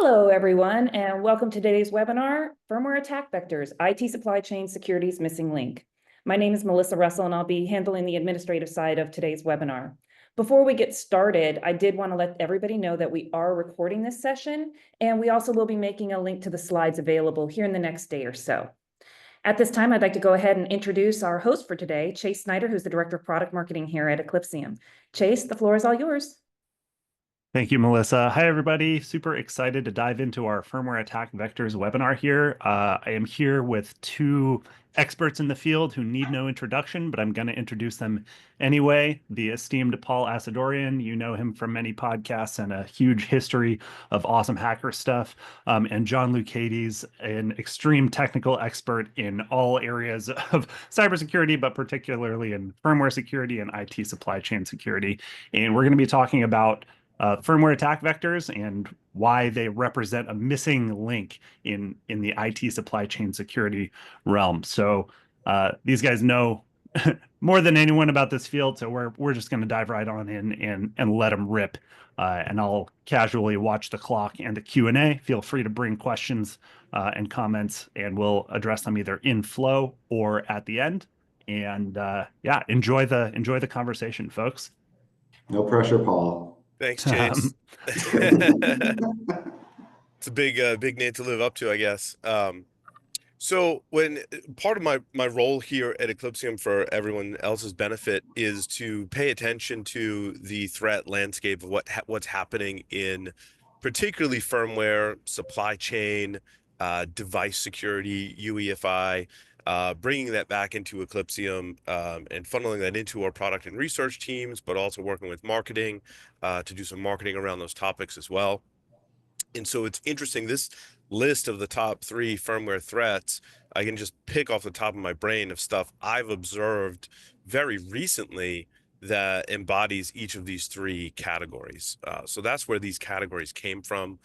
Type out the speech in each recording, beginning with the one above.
Hello, everyone, and welcome to today's webinar, Firmware Attack Vectors, IT Supply Chain Security's Missing Link. My name is Melissa Russell, and I'll be handling the administrative side of today's webinar. Before we get started, I did want to let everybody know that we are recording this session, and we also will be making a link to the slides available here in the next day or so. At this time, I'd like to go ahead and introduce our host for today, Chase Snyder, who's the Director of Product Marketing here at Eclipsium. Chase, the floor is all yours. Thank you, Melissa. Hi, everybody. Super excited to dive into our Firmware Attack Vectors webinar here. I am here with two experts in the field who need no introduction, but I'm going to introduce them anyway. The esteemed Paul Asadorian, you know him from many podcasts and a huge history of awesome hacker stuff. And John Lucades, an extreme technical expert in all areas of cybersecurity, but particularly in firmware security and IT supply chain security. And we're going to be talking about firmware attack vectors and why they represent a missing link in the IT supply chain security realm. So these guys know more than anyone about this field, so we're just going to dive right on in and let them rip. And I'll casually watch the clock and the Q&A. Feel free to bring questions and comments, and we'll address them either in flow or at the end. And yeah, enjoy the conversation, folks. No pressure, Paul. Thanks, Chase. It's a big name to live up to, I guess. So when part of my role here at Eclipsium for everyone else's benefit is to pay attention to the threat landscape of what's happening in particularly firmware, supply chain, device security, UEFI, bringing that back into Eclipsium and funneling that into our product and research teams, but also working with marketing to do some marketing around those topics as well. And so it's interesting, this list of the top 3 firmware threats, I can just pick off the top of my brain of stuff I've observed very recently that embodies each of these 3 categories. So that's where these categories came from.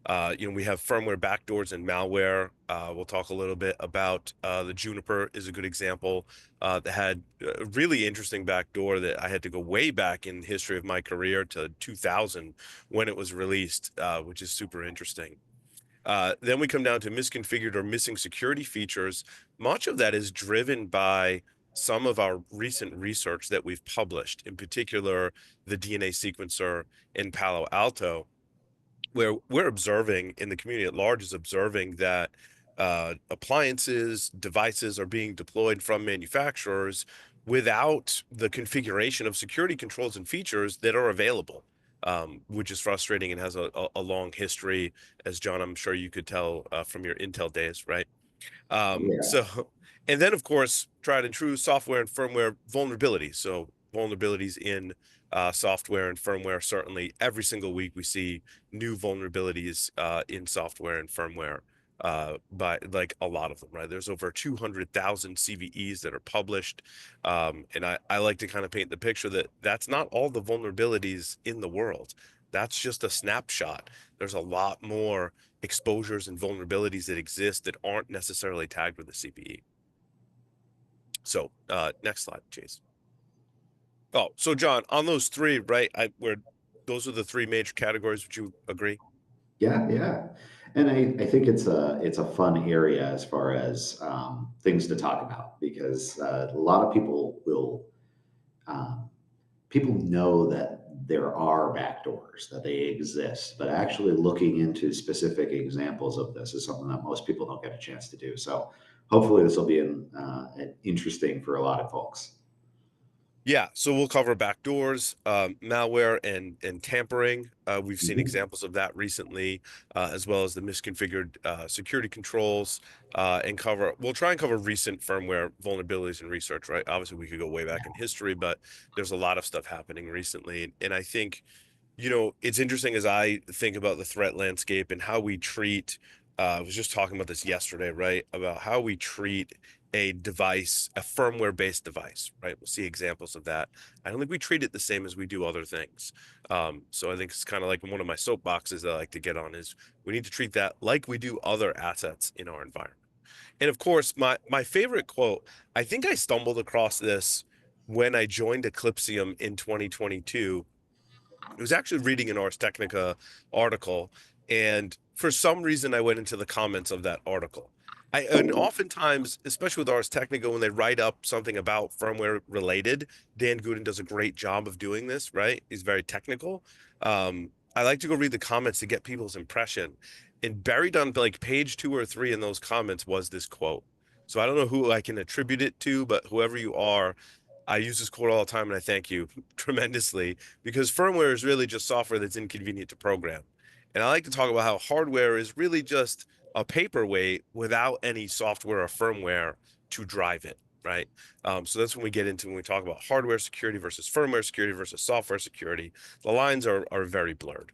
We have firmware backdoors and malware. We'll talk a little bit about the Juniper is a good example that had a really interesting backdoor that I had to go way back in the history of my career to 2000 when it was released, which is super interesting. Then we come down to misconfigured or missing security features. Much of that is driven by some of our recent research that we've published, in particular, the DNA sequencer in Palo Alto, where we're observing, in the community at large is observing that appliances, devices are being deployed from manufacturers without the configuration of security controls and features that are available, which is frustrating and has a long history, as John, I'm sure you could tell from your Intel days, right? And then, of course, tried and true software and firmware vulnerabilities. So vulnerabilities in software and firmware. Certainly every single week we see new vulnerabilities in software and firmware, by like a lot of them, right? There's over 200,000 CVEs that are published. And I like to kind of paint the picture that that's not all the vulnerabilities in the world. That's just a snapshot. There's a lot more exposures and vulnerabilities that exist that aren't necessarily tagged with a CVE. So next slide, Chase. Oh, so John, on those 3, right? Those are the 3 major categories. Would you agree? Yeah. And I think it's a fun area as far as things to talk about, because a lot of people people know that there are backdoors, that they exist, but actually looking into specific examples of this is something that most people don't get a chance to do. So hopefully this will be interesting for a lot of folks. Yeah, so we'll cover backdoors, malware, and tampering. We've seen examples of that recently, as well as the misconfigured security controls, and we'll try and cover recent firmware vulnerabilities and research, right? Obviously, we could go way back in history, but there's a lot of stuff happening recently. And I think, it's interesting as I think about the threat landscape and how we treat, I was just talking about this yesterday, right? About how we treat a device, a firmware-based device, right? We'll see examples of that. I don't think we treat it the same as we do other things. So I think it's kind of like one of my soapboxes that I like to get on is we need to treat that like we do other assets in our environment. And of course, my favorite quote, I think I stumbled across this when I joined Eclipsium in 2022. I was actually reading an Ars Technica article, And for some reason, I went into the comments of that article. And oftentimes, especially with Ars Technica, when they write up something about firmware related, Dan Gooden does a great job of doing this, right? He's very technical. I like to go read the comments to get people's impression. And buried on like page 2 or 3 in those comments was this quote. So I don't know who I can attribute it to, but whoever you are, I use this quote all the time and I thank you tremendously, because firmware is really just software that's inconvenient to program. And I like to talk about how hardware is really just a paperweight without any software or firmware to drive it, right? So that's when we get into when we talk about hardware security versus firmware security versus software security. The lines are very blurred.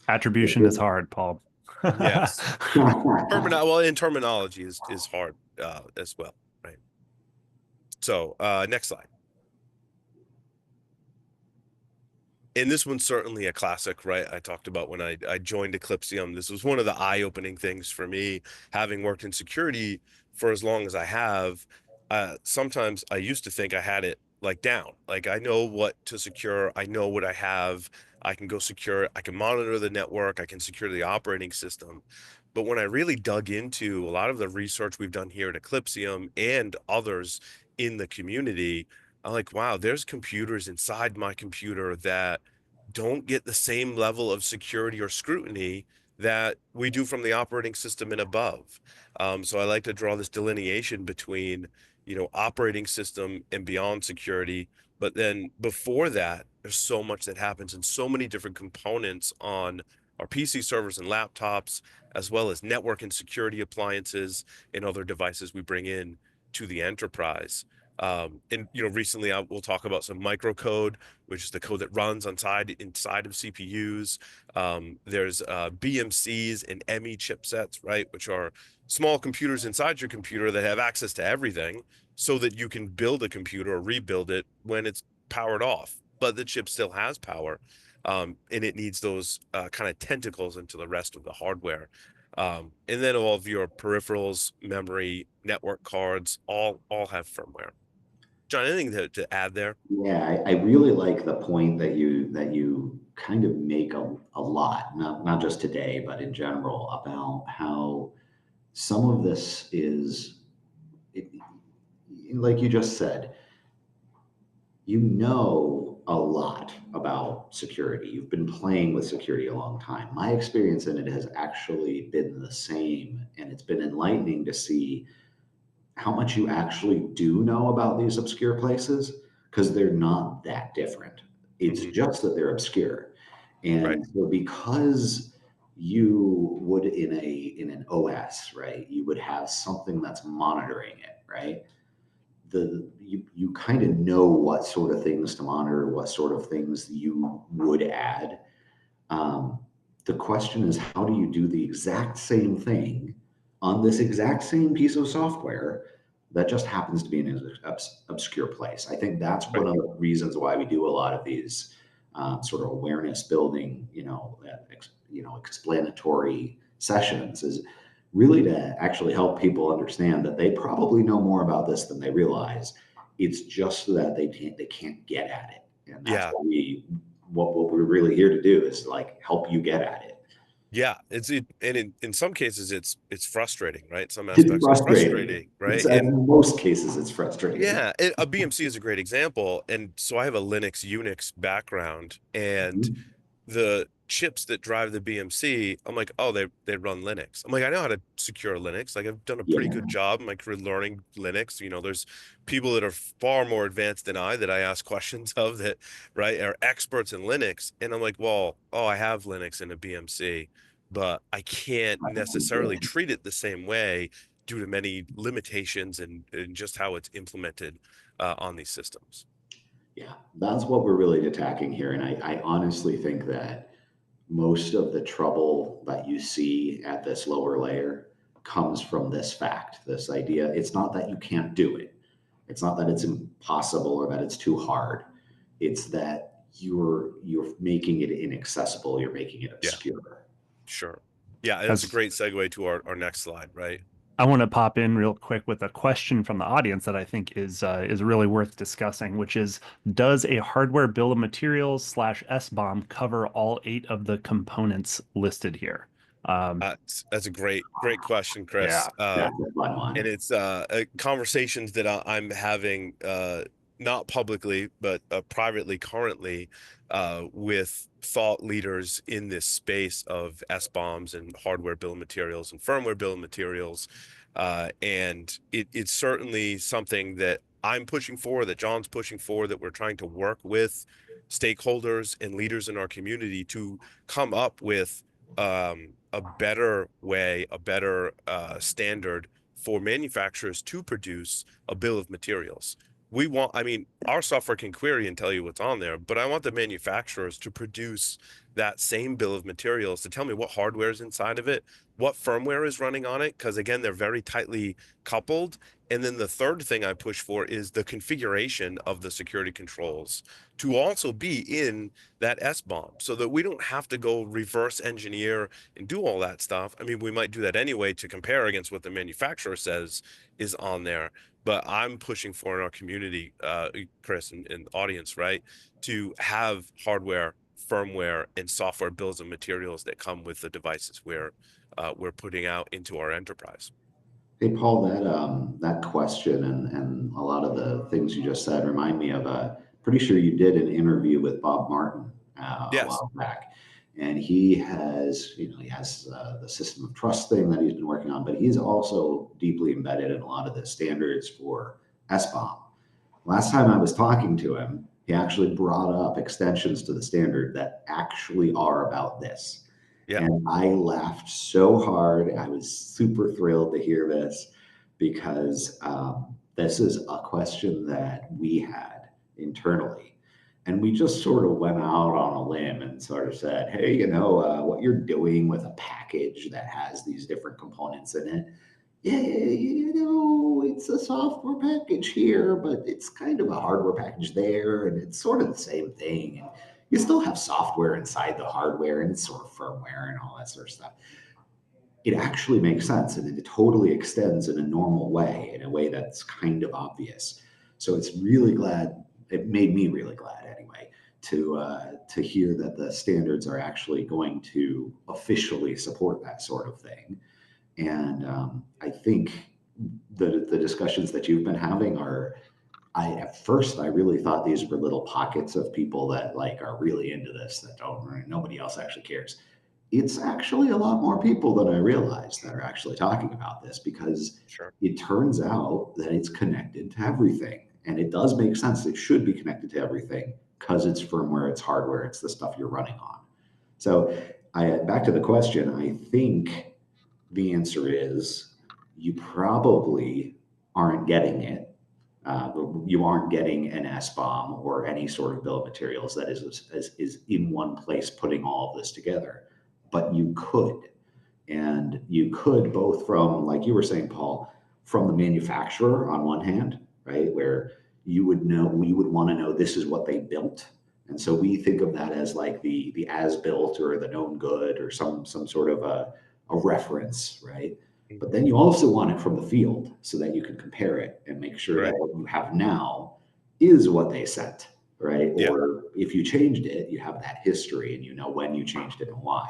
Attribution is hard, Paul. Yes. Well, and terminology is hard as well, right? So next slide. And this one's certainly a classic, right? I talked about when I joined Eclipsium. This was one of the eye-opening things for me, having worked in security for as long as I have. Sometimes I used to think I had it like down. Like I know what to secure. I know what I have. I can go secure it. I can monitor the network. I can secure the operating system. But when I really dug into a lot of the research we've done here at Eclipsium and others in the community, I'm like, wow, there's computers inside my computer that don't get the same level of security or scrutiny that we do from the operating system and above. So I like to draw this delineation between, operating system and beyond security. But then before that, there's so much that happens and so many different components on our PC servers and laptops, as well as network and security appliances and other devices we bring in to the enterprise. And recently we'll talk about some microcode, which is the code that runs inside of CPUs. There's BMCs and ME chipsets, right, which are small computers inside your computer that have access to everything, so that you can build a computer or rebuild it when it's powered off, but the chip still has power, and it needs those kind of tentacles into the rest of the hardware. And then all of your peripherals, memory, network cards, all have firmware. John, anything to add there? Yeah, I really like the point that you kind of make a lot, not just today, but in general, about how some of this is, like you just said, you know a lot about security. You've been playing with security a long time. My experience in it has actually been the same, and it's been enlightening to see how much you actually do know about these obscure places, because they're not that different. It's just that they're obscure. Right. And so because you would in an OS, right, you would have something that's monitoring it, right? You kind of know what sort of things to monitor, what sort of things you would add. Um, the question is, how do you do the exact same thing on this exact same piece of software that just happens to be in an obscure place? I think that's Right. one of the reasons why we do a lot of these sort of awareness building, explanatory sessions, is really to actually help people understand that they probably know more about this than they realize. It's just that they can't get at it, and that's Yeah. what we're really here to do, is like help you get at it. Yeah. And in some cases it's frustrating, right? Some It's aspects are frustrating. frustrating, right? In most cases, it's frustrating. Yeah, a BMC is a great example. And so I have a Linux Unix background, and Mhm. the chips that drive the BMC, I'm like, oh, they run Linux. I'm like, I know how to secure Linux. Like I've done a pretty Yeah, good job in my career learning Linux. There's people that are far more advanced than I that I ask questions of, that, right, are experts in Linux. And I'm like, well, oh, I have Linux in a BMC, but I can't necessarily treat it the same way due to many limitations and just how it's implemented on these systems. yeah, that's what we're really attacking here. And I honestly think that most of the trouble that you see at this lower layer comes from this fact, this idea. It's not that you can't do it. It's not that it's impossible or that it's too hard. It's that you're making it inaccessible. You're making it Yeah, obscure. sure. Yeah, and that's a That's great segue to our next slide, right? I want to pop in real quick with a question from the audience that I think is really worth discussing, which is, does a hardware bill of materials slash SBOM cover all 8 of the components listed here? That's a great question, Chris. Yeah. That's a fun one. And it's conversations that I'm having not publicly but privately currently with thought leaders in this space of SBOMs and hardware bill of materials and firmware bill of materials, and it's certainly something that I'm pushing for, that John's pushing for, that we're trying to work with stakeholders and leaders in our community to come up with a better way, a better standard for manufacturers to produce a bill of materials. I mean, our software can query and tell you what's on there, but I want the manufacturers to produce that same bill of materials to tell me what hardware is inside of it, what firmware is running on it, because again, they're very tightly coupled. And then the third thing I push for is the configuration of the security controls to also be in that SBOM so that we don't have to go reverse engineer and do all that stuff. I mean, we might do that anyway to compare against what the manufacturer says is on there, but I'm pushing for in our community, Chris and audience, right, to have hardware, firmware, and software bills of materials that come with the devices we're putting out into our enterprise. Hey, Paul, that question and a lot of the things you just said remind me of pretty sure you did an interview with Bob Martin a Yes. while back, and he has the system of trust thing that he's been working on, but he's also deeply embedded in a lot of the standards for SBOM. Last time I was talking to him, he actually brought up extensions to the standard that actually are about this. Yeah. And I laughed so hard. I was super thrilled to hear this because this is a question that we had internally. And we just sort of went out on a limb and sort of said, hey, what you're doing with a package that has these different components in it, yeah, it's a software package here, but it's kind of a hardware package there, and it's sort of the same thing. And you still have software inside the hardware, and it's sort of firmware and all that sort of stuff. It actually makes sense, and it totally extends in a normal way, in a way that's kind of obvious. So it made me really glad anyway, to hear that the standards are actually going to officially support that sort of thing. And I think the discussions that you've been having at first I really thought these were little pockets of people that are really into this, that nobody else actually cares. It's actually a lot more people than I realized that are actually talking about this, because Sure. it turns out that it's connected to everything. And it does make sense. It should be connected to everything because it's firmware, it's hardware, it's the stuff you're running on. So back to the question, I think the answer is you probably aren't getting it. You aren't getting an SBOM or any sort of bill of materials that is in one place putting all of this together. But you could. And you could both from, like you were saying, Paul, from the manufacturer on one hand, right, where we would want to know this is what they built. And so we think of that as like the as built or the known good or some sort of a reference, right? But then you also want it from the field so that you can compare it and make sure Right. that what you have now is what they sent, right? Yeah. Or if you changed it, you have that history and you know when you changed it and why.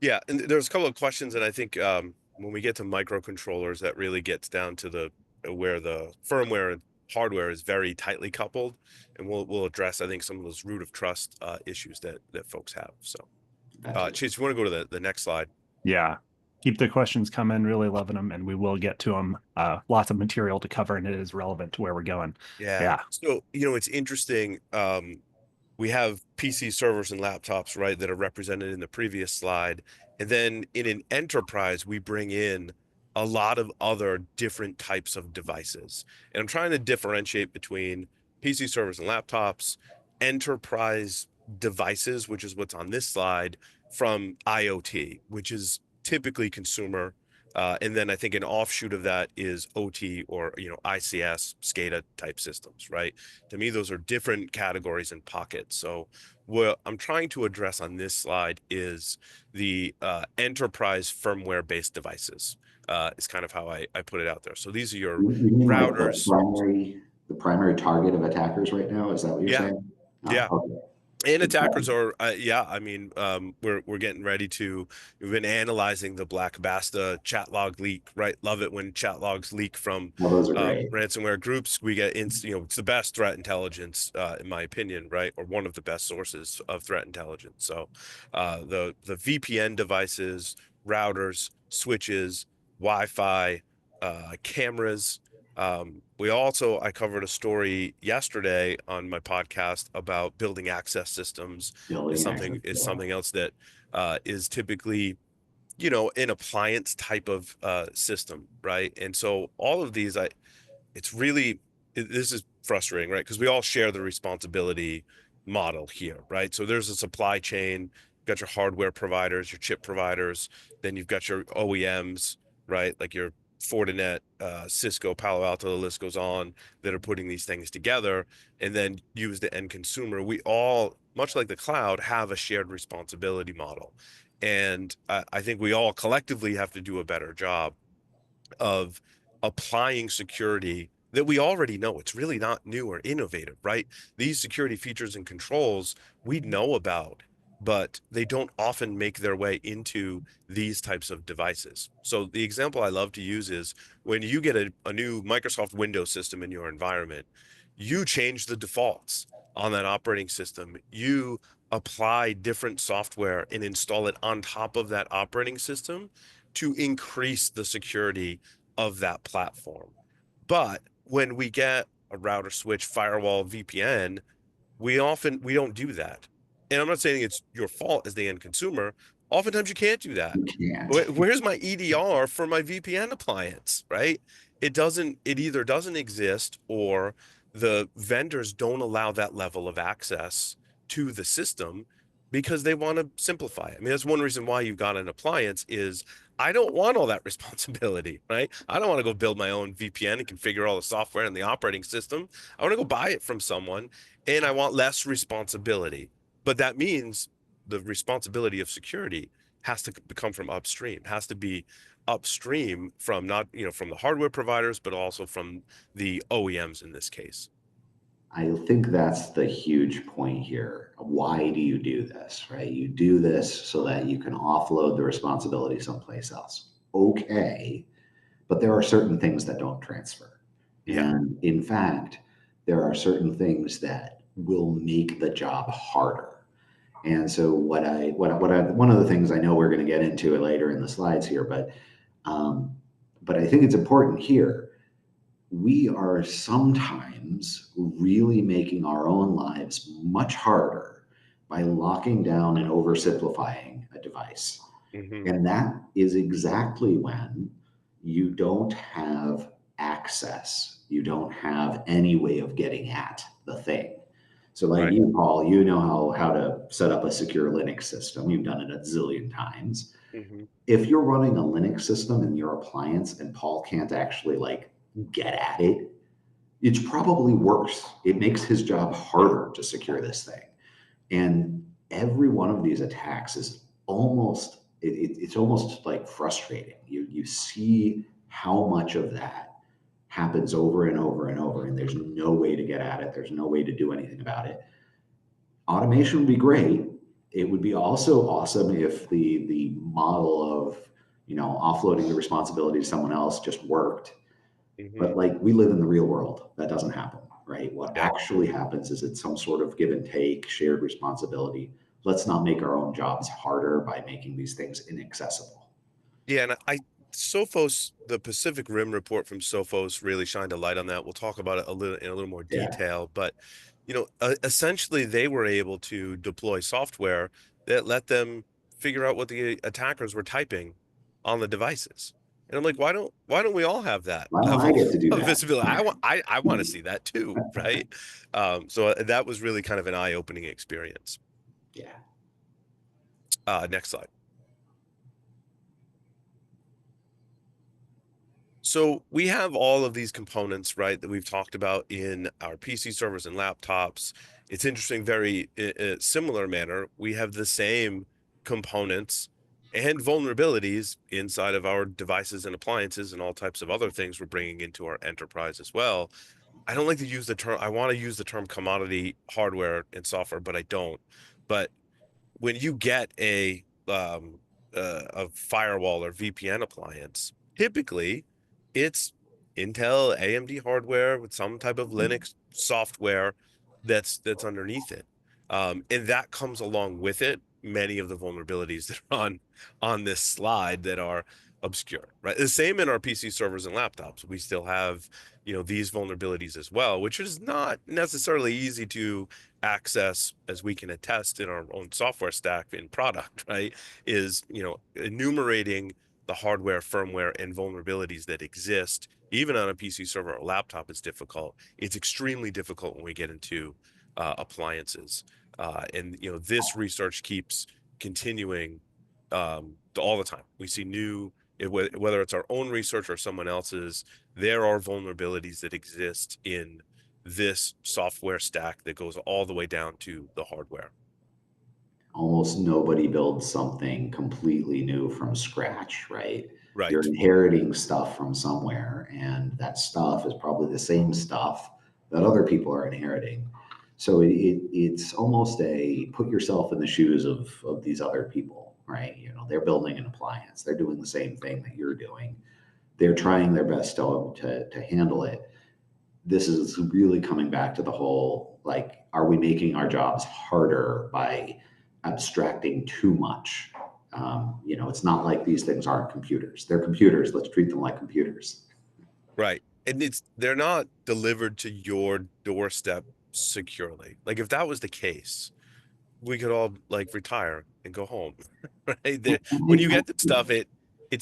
Yeah, and there's a couple of questions, and I think when we get to microcontrollers, that really gets down to where the firmware and hardware is very tightly coupled, and we'll address, I think, some of those root of trust issues that folks have. So, Chase, you want to go to the next slide? Yeah. Keep the questions coming, really loving them, and we will get to them. Lots of material to cover, and it is relevant to where we're going. Yeah. So, it's interesting. We have PC servers and laptops, right, that are represented in the previous slide. And then in an enterprise, we bring in a lot of other different types of devices. And I'm trying to differentiate between PC servers and laptops, enterprise devices, which is what's on this slide, from IoT, which is typically consumer. And then I think an offshoot of that is OT or, ICS, SCADA type systems, right? To me, those are different categories and pockets. So what I'm trying to address on this slide is the enterprise firmware-based devices, is kind of how I put it out there. So these are your You mean like routers. the primary target of attackers right now? Is that what you're Yeah, saying? yeah. Okay. And Good attackers point. are, yeah, I mean, we're getting ready to, we've been analyzing the Black Basta chat log leak, right? Love it when chat logs leak from Well, those are great. ransomware groups. We get it's the best threat intelligence, in my opinion, right? Or one of the best sources of threat intelligence. So, the VPN devices, routers, switches, Wi-Fi, cameras. I covered a story yesterday on my podcast about building access systems Building access. is something else that is typically, an appliance type of system, right? And so all of these, this is frustrating, right? Because we all share the responsibility model here, right? So there's a supply chain, you've got your hardware providers, your chip providers, then you've got your OEMs, right? Like your Fortinet, Cisco, Palo Alto, the list goes on, that are putting these things together. And then you as the end consumer, we all, much like the cloud, have a shared responsibility model. And I think we all collectively have to do a better job of applying security that we already know. It's really not new or innovative, right? These security features and controls we know about, but they don't often make their way into these types of devices. So the example I love to use is when you get a new Microsoft Windows system in your environment, you change the defaults on that operating system. You apply different software and install it on top of that operating system to increase the security of that platform. But when we get a router, switch, firewall, VPN, we don't do that. And I'm not saying it's your fault as the end consumer. Oftentimes you can't do that. You can't. Where's my EDR for my VPN appliance, right? It either doesn't exist, or the vendors don't allow that level of access to the system because they want to simplify it. I mean, that's one reason why you've got an appliance is I don't want all that responsibility, right? I don't want to go build my own VPN and configure all the software and the operating system. I want to go buy it from someone, and I want less responsibility. But that means the responsibility of security has to come from upstream, has to be upstream from not, from the hardware providers, but also from the OEMs in this case. I think that's the huge point here. Why do you do this, right? You do this so that you can offload the responsibility someplace else. Okay, but there are certain things that don't transfer. Yeah. And in fact, there are certain things that will make the job harder. And so one of the things I know we're going to get into it later in the slides here, but I think it's important here. We are sometimes really making our own lives much harder by locking down and oversimplifying a device. Mm-hmm. And that is exactly when you don't have access. You don't have any way of getting at the thing. So like Right. you, Paul, you know how to set up a secure Linux system. You've done it a zillion times. Mm-hmm. If you're running a Linux system in your appliance and Paul can't actually like get at it, it's probably worse. It makes his job harder to secure this thing. And every one of these attacks is it's almost like frustrating. You see how much of that happens over and over and over, and there's no way to get at it. There's no way to do anything about it. Automation would be great. It would be also awesome if the model of offloading the responsibility to someone else just worked. Mm-hmm. But like we live in the real world, that doesn't happen, right? What Yeah. actually happens is it's some sort of give and take, shared responsibility. Let's not make our own jobs harder by making these things inaccessible. Yeah, and Sophos, the Pacific Rim report from Sophos really shined a light on that. We'll talk about it in a little more Yeah. detail, but essentially they were able to deploy software that let them figure out what the attackers were typing on the devices. And I'm like, why don't we all have that Why don't I level get to do of that? visibility? I want to see that too, right? So that was really kind of an eye-opening experience. Yeah. Next slide. So we have all of these components, right, that we've talked about in our PC servers and laptops. It's interesting, very similar manner. We have the same components and vulnerabilities inside of our devices and appliances and all types of other things we're bringing into our enterprise as well. I don't like to use the term, I want to use the term commodity hardware and software, but I don't. But when you get a firewall or VPN appliance, typically it's Intel, AMD hardware with some type of Linux software that's underneath it. And that comes along with it many of the vulnerabilities that are on this slide that are obscure, right? The same in our PC servers and laptops. We still have, these vulnerabilities as well, which is not necessarily easy to access, as we can attest in our own software stack in product, right? Is, enumerating the hardware, firmware, and vulnerabilities that exist, even on a PC server or laptop, is difficult. It's extremely difficult when we get into appliances. And, this research keeps continuing all the time. We see whether it's our own research or someone else's, there are vulnerabilities that exist in this software stack that goes all the way down to the hardware. Almost nobody builds something completely new from scratch, right? You're Right. inheriting stuff from somewhere, and that stuff is probably the same stuff that other people are inheriting. So it's almost a put yourself in the shoes of these other people, right? They're building an appliance, they're doing the same thing that you're doing. They're trying their best to handle it. This is really coming back to the whole, like, are we making our jobs harder by abstracting too much? It's not like these things aren't computers. They're computers. Let's treat them like computers. Right. And they're not delivered to your doorstep securely. Like if that was the case, we could all like retire and go home, right? When you get the stuff, it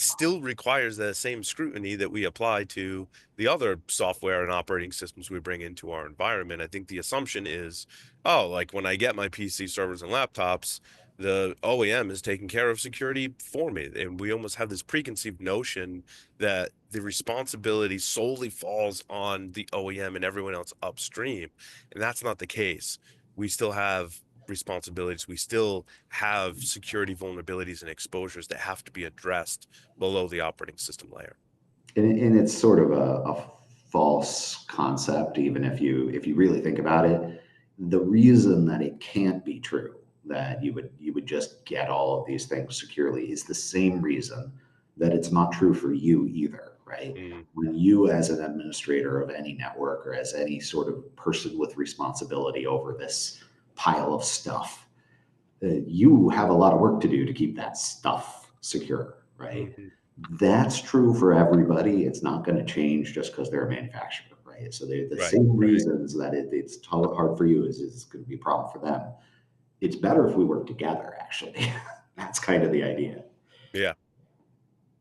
still requires the same scrutiny that we apply to the other software and operating systems we bring into our environment. I think the assumption is, oh, like when I get my PC servers and laptops, the OEM is taking care of security for me. And we almost have this preconceived notion that the responsibility solely falls on the OEM and everyone else upstream. And that's not the case. We still have responsibilities. We still have security vulnerabilities and exposures that have to be addressed below the operating system layer. And it's sort of a false concept, even if you really think about it. The reason that it can't be true that you would just get all of these things securely is the same reason that it's not true for you either, right? Mm, When you, as an administrator of any network or as any sort of person with responsibility over this pile of stuff, you have a lot of work to do to keep that stuff secure, right? mhm. That's true for everybody. It's not going to change just because they're a manufacturer, right? So they're the Right, same right. reasons that it's hard for you is going to be a problem for them. It's better if we work together, actually. That's kind of the idea. Yeah,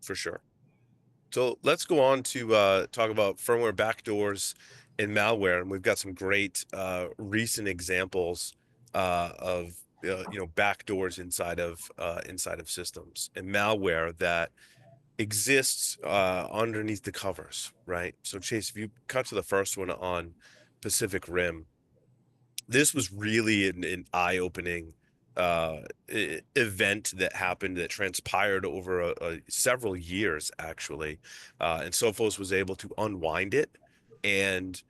for sure. So let's go on to talk about firmware backdoors and malware. And we've got some great recent examples of backdoors inside of systems and malware that exists underneath the covers, right? So Chase, if you cut to the first one on Pacific Rim, this was really an eye-opening event that happened that transpired over several years actually, and Sophos was able to unwind it and,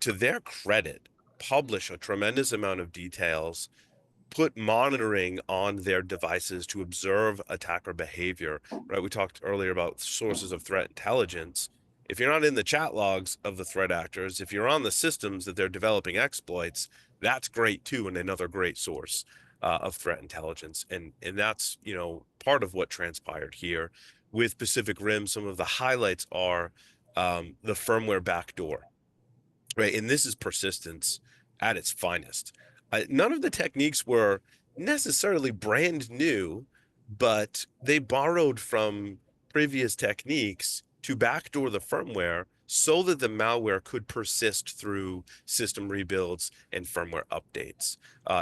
to their credit, publish a tremendous amount of details, put monitoring on their devices to observe attacker behavior, right? We talked earlier about sources of threat intelligence. If you're not in the chat logs of the threat actors, if you're on the systems that they're developing exploits, that's great too, and another great source of threat intelligence. And that's, part of what transpired here with Pacific Rim. Some of the highlights are the firmware backdoor, right? And this is persistence at its finest. None of the techniques were necessarily brand new, but they borrowed from previous techniques to backdoor the firmware so that the malware could persist through system rebuilds and firmware updates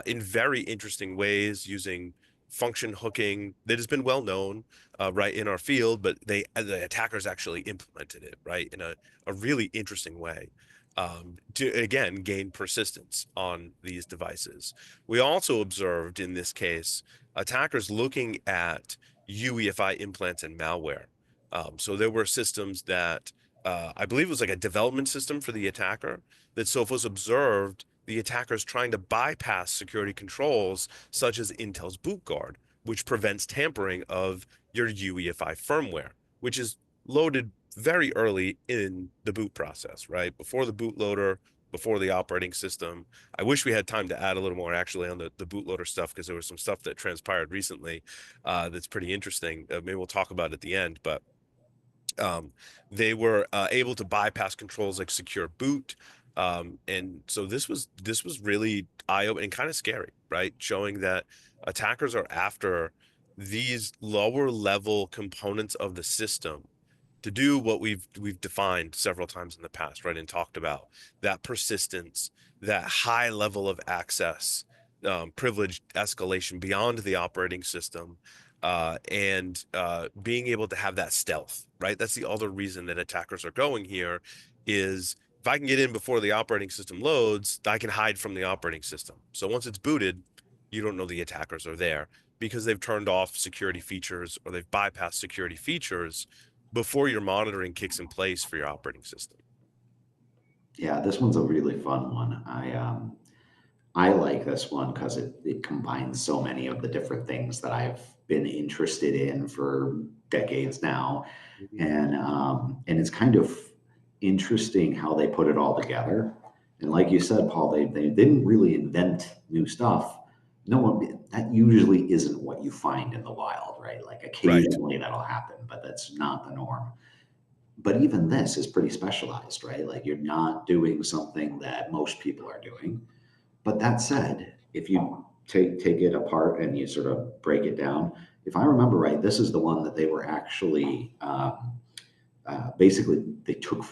in very interesting ways, using function hooking that has been well known right in our field, but the attackers actually implemented it right in a really interesting way to again gain persistence on these devices. We also observed in this case attackers looking at UEFI implants and malware. So there were systems that I believe it was like a development system for the attacker that Sophos observed the attackers trying to bypass security controls such as Intel's boot guard, which prevents tampering of your UEFI firmware, which is loaded very early in the boot process, right? Before the bootloader, before the operating system. I wish we had time to add a little more actually on the bootloader stuff, because there was some stuff that transpired recently that's pretty interesting. Maybe we'll talk about it at the end, but they were able to bypass controls like secure boot. And so this was really eye-opening and kind of scary, right? Showing that attackers are after these lower level components of the system to do what we've defined several times in the past, right? And talked about that persistence, that high level of access, privileged escalation beyond the operating system, and being able to have that stealth, right? That's the other reason that attackers are going here is if I can get in before the operating system loads, I can hide from the operating system. So once it's booted, you don't know the attackers are there because they've turned off security features or they've bypassed security features before your monitoring kicks in place for your operating system. Yeah, this one's a really fun one. I like this one because it combines so many of the different things that I've been interested in for decades now, and it's kind of interesting how they put it all together. And like you said, Paul, they didn't really invent new stuff. No one that usually isn't what you find in the wild, right? Like Right. occasionally that'll happen, but that's not the norm. But even this is pretty specialized, right? Like you're not doing something that most people are doing. But that said, if you take it apart and you sort of break it down, if I remember right, this is the one that they were actually basically they took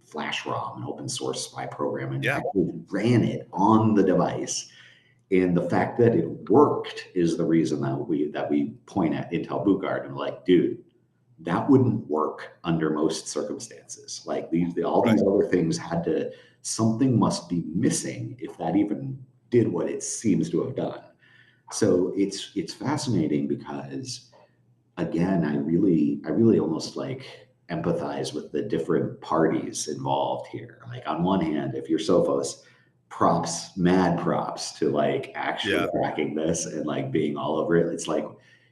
Flash ROM, an open source spy program, and Yeah. actually ran it on the device. And the fact that it worked is the reason that we point at Intel Boot Guard and like, dude, that wouldn't work under most circumstances. Like all Right. these other things had to, something must be missing if that even did what it seems to have done. So it's fascinating because again, I really almost like empathize with the different parties involved here. Like on one hand, if you're Sophos, mad props to like actually Yeah. tracking this and like being all over it. It's like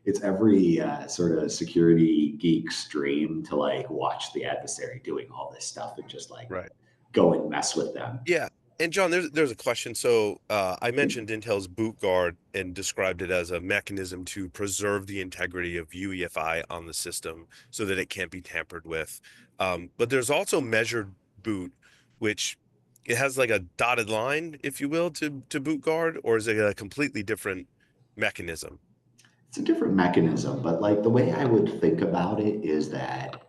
it's every sort of security geek's dream to like watch the adversary doing all this stuff and just like Right. go and mess with them. Yeah. And John, there's a question. So I mentioned Intel's boot guard and described it as a mechanism to preserve the integrity of UEFI on the system so that it can't be tampered with. But there's also measured boot, which it has like a dotted line, if you will, to boot guard, or is it a completely different mechanism? It's a different mechanism, but like the way I would think about it is that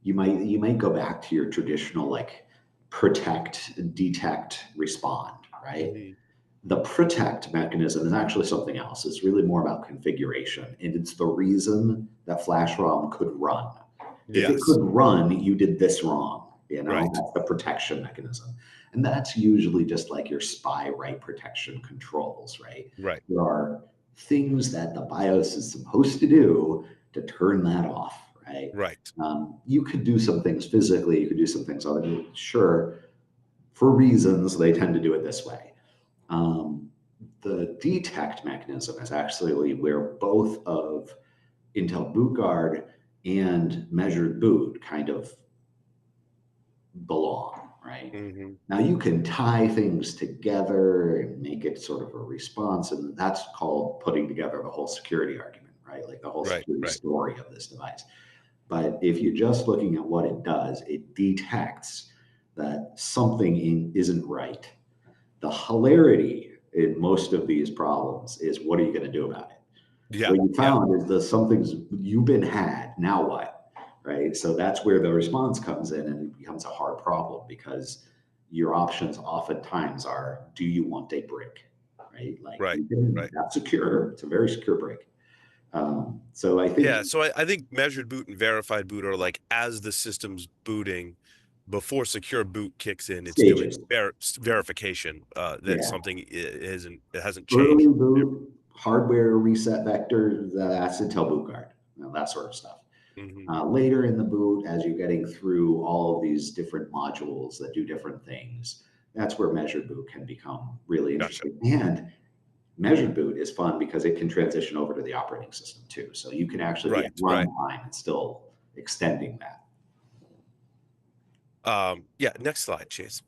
you might go back to your traditional like protect, detect, respond, right? Mhm. The protect mechanism is actually something else. It's really more about configuration, and it's the reason that Flash ROM could run. If it Yes. could run, you did this wrong. You know, Right. that's the protection mechanism. And that's usually just like your spy right protection controls, right? Right. There are things that the BIOS is supposed to do to turn that off, right? Right. You could do some things physically, you could do some things other, sure, for reasons they tend to do it this way. The detect mechanism is actually where both of Intel Boot Guard and measured boot kind of belong, right? Hmm. Now you can tie things together and make it sort of a response, and that's called putting together the whole security argument, right? Like the whole Right. security Right. story of this device. But if you're just looking at what it does, it detects that something isn't right. The hilarity in most of these problems is what are you going to do about it? Yeah. What you Yeah. found is that something's you've been had. Now what? Right. So that's where the response comes in, and it becomes a hard problem because your options oftentimes are: do you want a brick? Right. Like Right. Right. that's secure. It's a very secure brick. So I think Yeah, so I think measured boot and verified boot are like as the system's booting before secure boot kicks in, it's doing stages. verification that Yeah. something it hasn't Early changed. boot, hardware reset vector, that's Intel boot guard. that sort of stuff. Mhm. Later in the boot, as you're getting through all of these different modules that do different things, that's where measured boot can become really Gotcha. interesting. And measured boot is fun because it can transition over to the operating system too. So you can actually be at Right. runtime and still extending that. Yeah, next slide, Chase.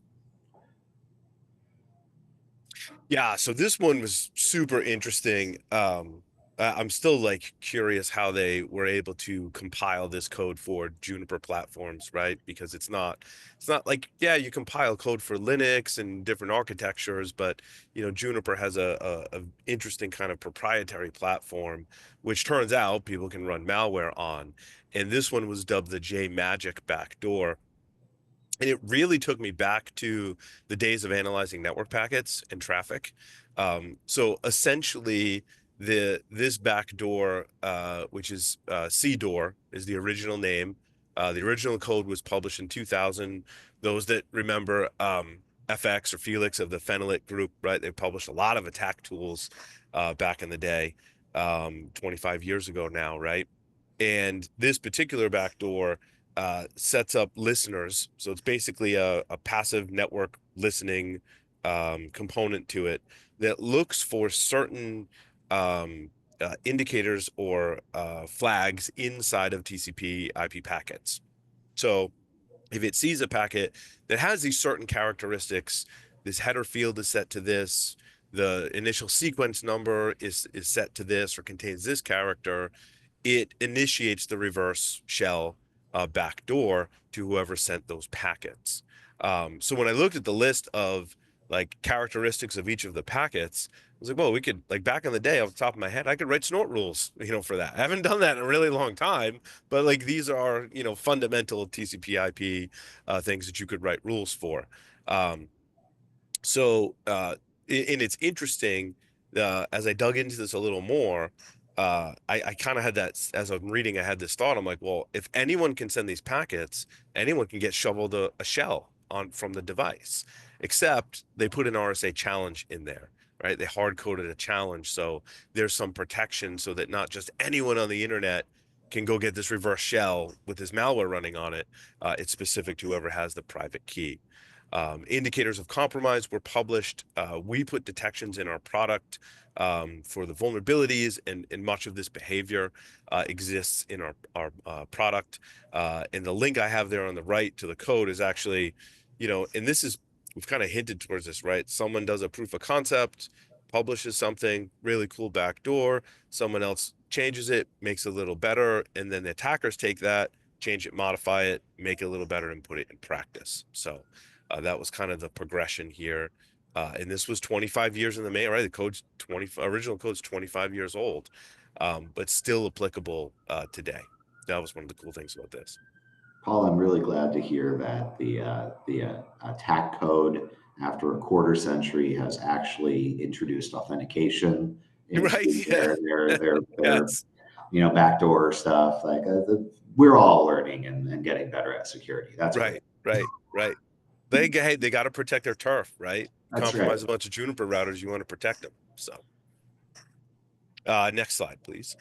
Yeah, so this one was super interesting. I'm still like curious how they were able to compile this code for Juniper platforms, right? Because it's not like, yeah, you compile code for Linux and different architectures, but Juniper has a interesting kind of proprietary platform, which turns out people can run malware on. And this one was dubbed the JMagic backdoor. And it really took me back to the days of analyzing network packets and traffic. So essentially, this backdoor, which is CDOR, is the original name. The original code was published in 2000. Those that remember FX or Felix of the Phenelit group, right? They published a lot of attack tools back in the day, 25 years ago now, right? And this particular backdoor sets up listeners. So it's basically a passive network listening component to it that looks for certain indicators or flags inside of TCP IP packets. So if it sees a packet that has these certain characteristics, this header field is set to this, the initial sequence number is set to this or contains this character, it initiates the reverse shell backdoor to whoever sent those packets. So when I looked at the list of like characteristics of each of the packets, I was like, well, we could, like, back in the day, off the top of my head, I could write snort rules, for that. I haven't done that in a really long time, but like these are, fundamental TCP/IP things that you could write rules for. Um, and it's interesting, as I dug into this a little more, I kind of had that, as I'm reading, I had this thought. I'm like, well, if anyone can send these packets, anyone can get shoveled a shell on from the device, except they put an RSA challenge in there, right? They hard coded a challenge. So there's some protection so that not just anyone on the internet can go get this reverse shell with this malware running on it. It's specific to whoever has the private key. Indicators of compromise were published. We put detections in our product for the vulnerabilities, and much of this behavior exists in our product. And the link I have there on the right to the code is actually, and we've kind of hinted towards this, right? Someone does a proof of concept, publishes something, really cool backdoor. Someone else changes it, makes it a little better, and then the attackers take that, change it, modify it, make it a little better, and put it in practice. So that was kind of the progression here. And this was 25 years in the making, right? Original code's 25 years old, but still applicable today. That was one of the cool things about this. Paul, I'm really glad to hear that the attack code after a quarter century has actually introduced authentication into Right. Yeah. their Yes. backdoor stuff. Like we're all learning and getting better at security. That's great. Right. They got to protect their turf, right? That's right. Compromise a bunch of Juniper routers, you want to protect them. So, next slide, please.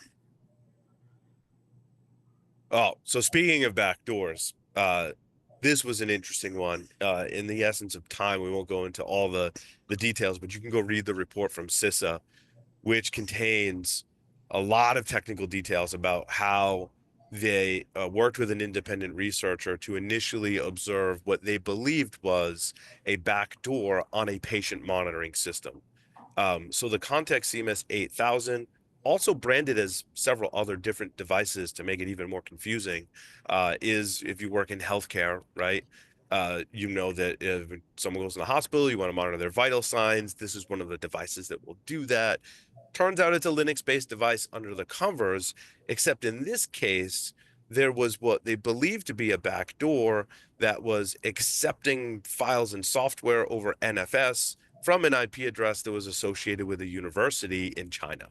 Oh, so speaking of backdoors, this was an interesting one. In the essence of time, we won't go into all the details, but you can go read the report from CISA, which contains a lot of technical details about how they worked with an independent researcher to initially observe what they believed was a backdoor on a patient monitoring system. So the Context CMS 8000, also branded as several other different devices to make it even more confusing, is if you work in healthcare, right? You know that if someone goes in the hospital, you want to monitor their vital signs. This is one of the devices that will do that. Turns out it's a Linux-based device under the covers, except in this case, there was what they believed to be a backdoor that was accepting files and software over NFS from an IP address that was associated with a university in China.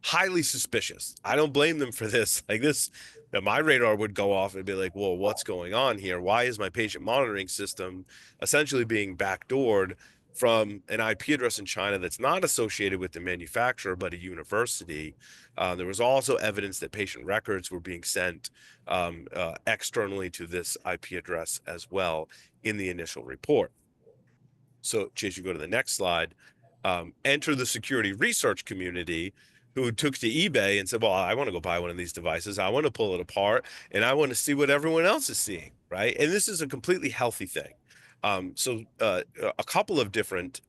Highly suspicious. I don't blame them for this. Like this, that my radar would go off and be like, well, what's going on here? Why is my patient monitoring system essentially being backdoored from an IP address in China that's not associated with the manufacturer, but a university. There was also evidence that patient records were being sent externally to this IP address as well in the initial report. So, Chase, you go to the next slide. Enter the security research community who took to eBay and said, well, I want to go buy one of these devices. I want to pull it apart and I want to see what everyone else is seeing, right? And this is a completely healthy thing. So a couple of different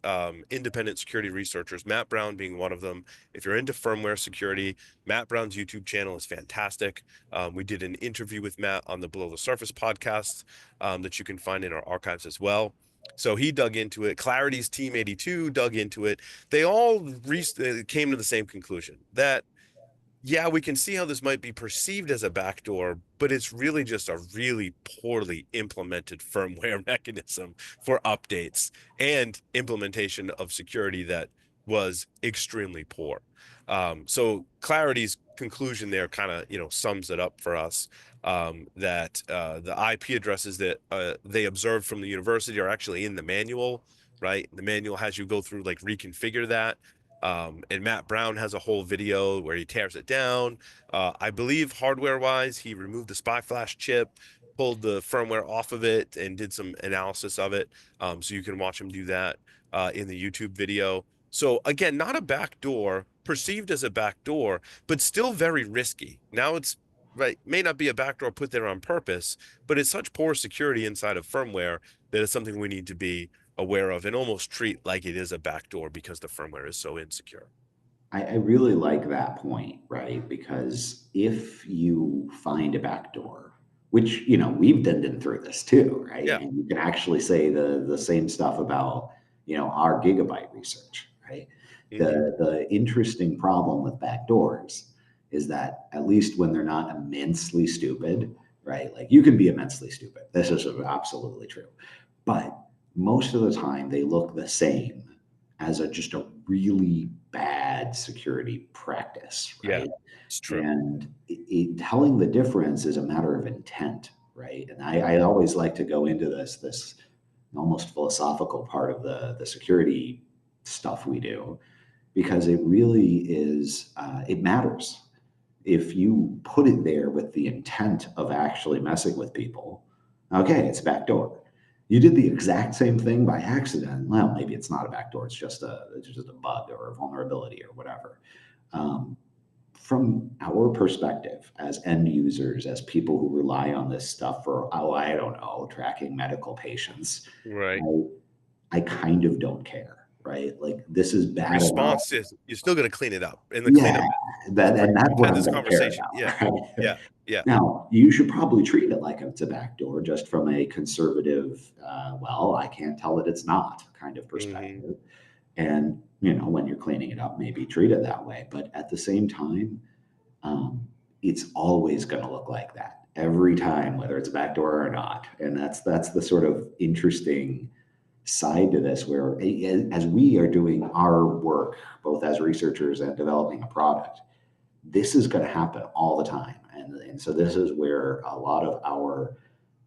independent security researchers, Matt Brown being one of them. If you're into firmware security, Matt Brown's YouTube channel is fantastic. We did an interview with Matt on the Below the Surface podcast that you can find in our archives as well. So he dug into it. Clarity's Team 82 dug into it. They all came to the same conclusion that, yeah, we can see how this might be perceived as a backdoor, but it's really just a really poorly implemented firmware mechanism for updates and implementation of security that was extremely poor. So Clarity's conclusion there kind of, sums it up for us, that the IP addresses that they observed from the university are actually in the manual, right? The manual has you go through, like, reconfigure that. And Matt Brown has a whole video where he tears it down. I believe hardware-wise, he removed the SPY flash chip, pulled the firmware off of it, and did some analysis of it. So you can watch him do that in the YouTube video. So again, not a backdoor, perceived as a backdoor, but still very risky. Now it's right, may not be a backdoor put there on purpose, but it's such poor security inside of firmware that it's something we need to be aware of and almost treat like it is a backdoor because the firmware is so insecure. I really like that point, right? Because if you find a backdoor, which, we've been through this too, right? Yeah. And you can actually say the same stuff about, our gigabyte research, right? The interesting problem with backdoors is that, at least when they're not immensely stupid, right? Like, you can be immensely stupid. This is absolutely true. But most of the time they look the same as just a really bad security practice, right? Yeah, it's true. And telling the difference is a matter of intent, right? And I always like to go into this almost philosophical part of the security stuff we do, because it really is, it matters. If you put it there with the intent of actually messing with people, okay, it's backdoor. You did the exact same thing by accident. Well, maybe it's not a backdoor. It's just a bug or a vulnerability or whatever. From our perspective as end users, as people who rely on this stuff for, I don't know, tracking medical patients, Right. I kind of don't care, right? Like, this is bad. Response is you're still going to clean it up. And that's what I'm this going to care conversation. about. Yeah. Right? Yeah. Now, you should probably treat it like it's a backdoor, just from a conservative, well, I can't tell that it's not kind of perspective. And, when you're cleaning it up, maybe treat it that way. But at the same time, it's always going to look like that every time, whether it's a backdoor or not. And that's the sort of interesting side to this, where as we are doing our work, both as researchers and developing a product, this is going to happen all the time. And so this is where a lot of our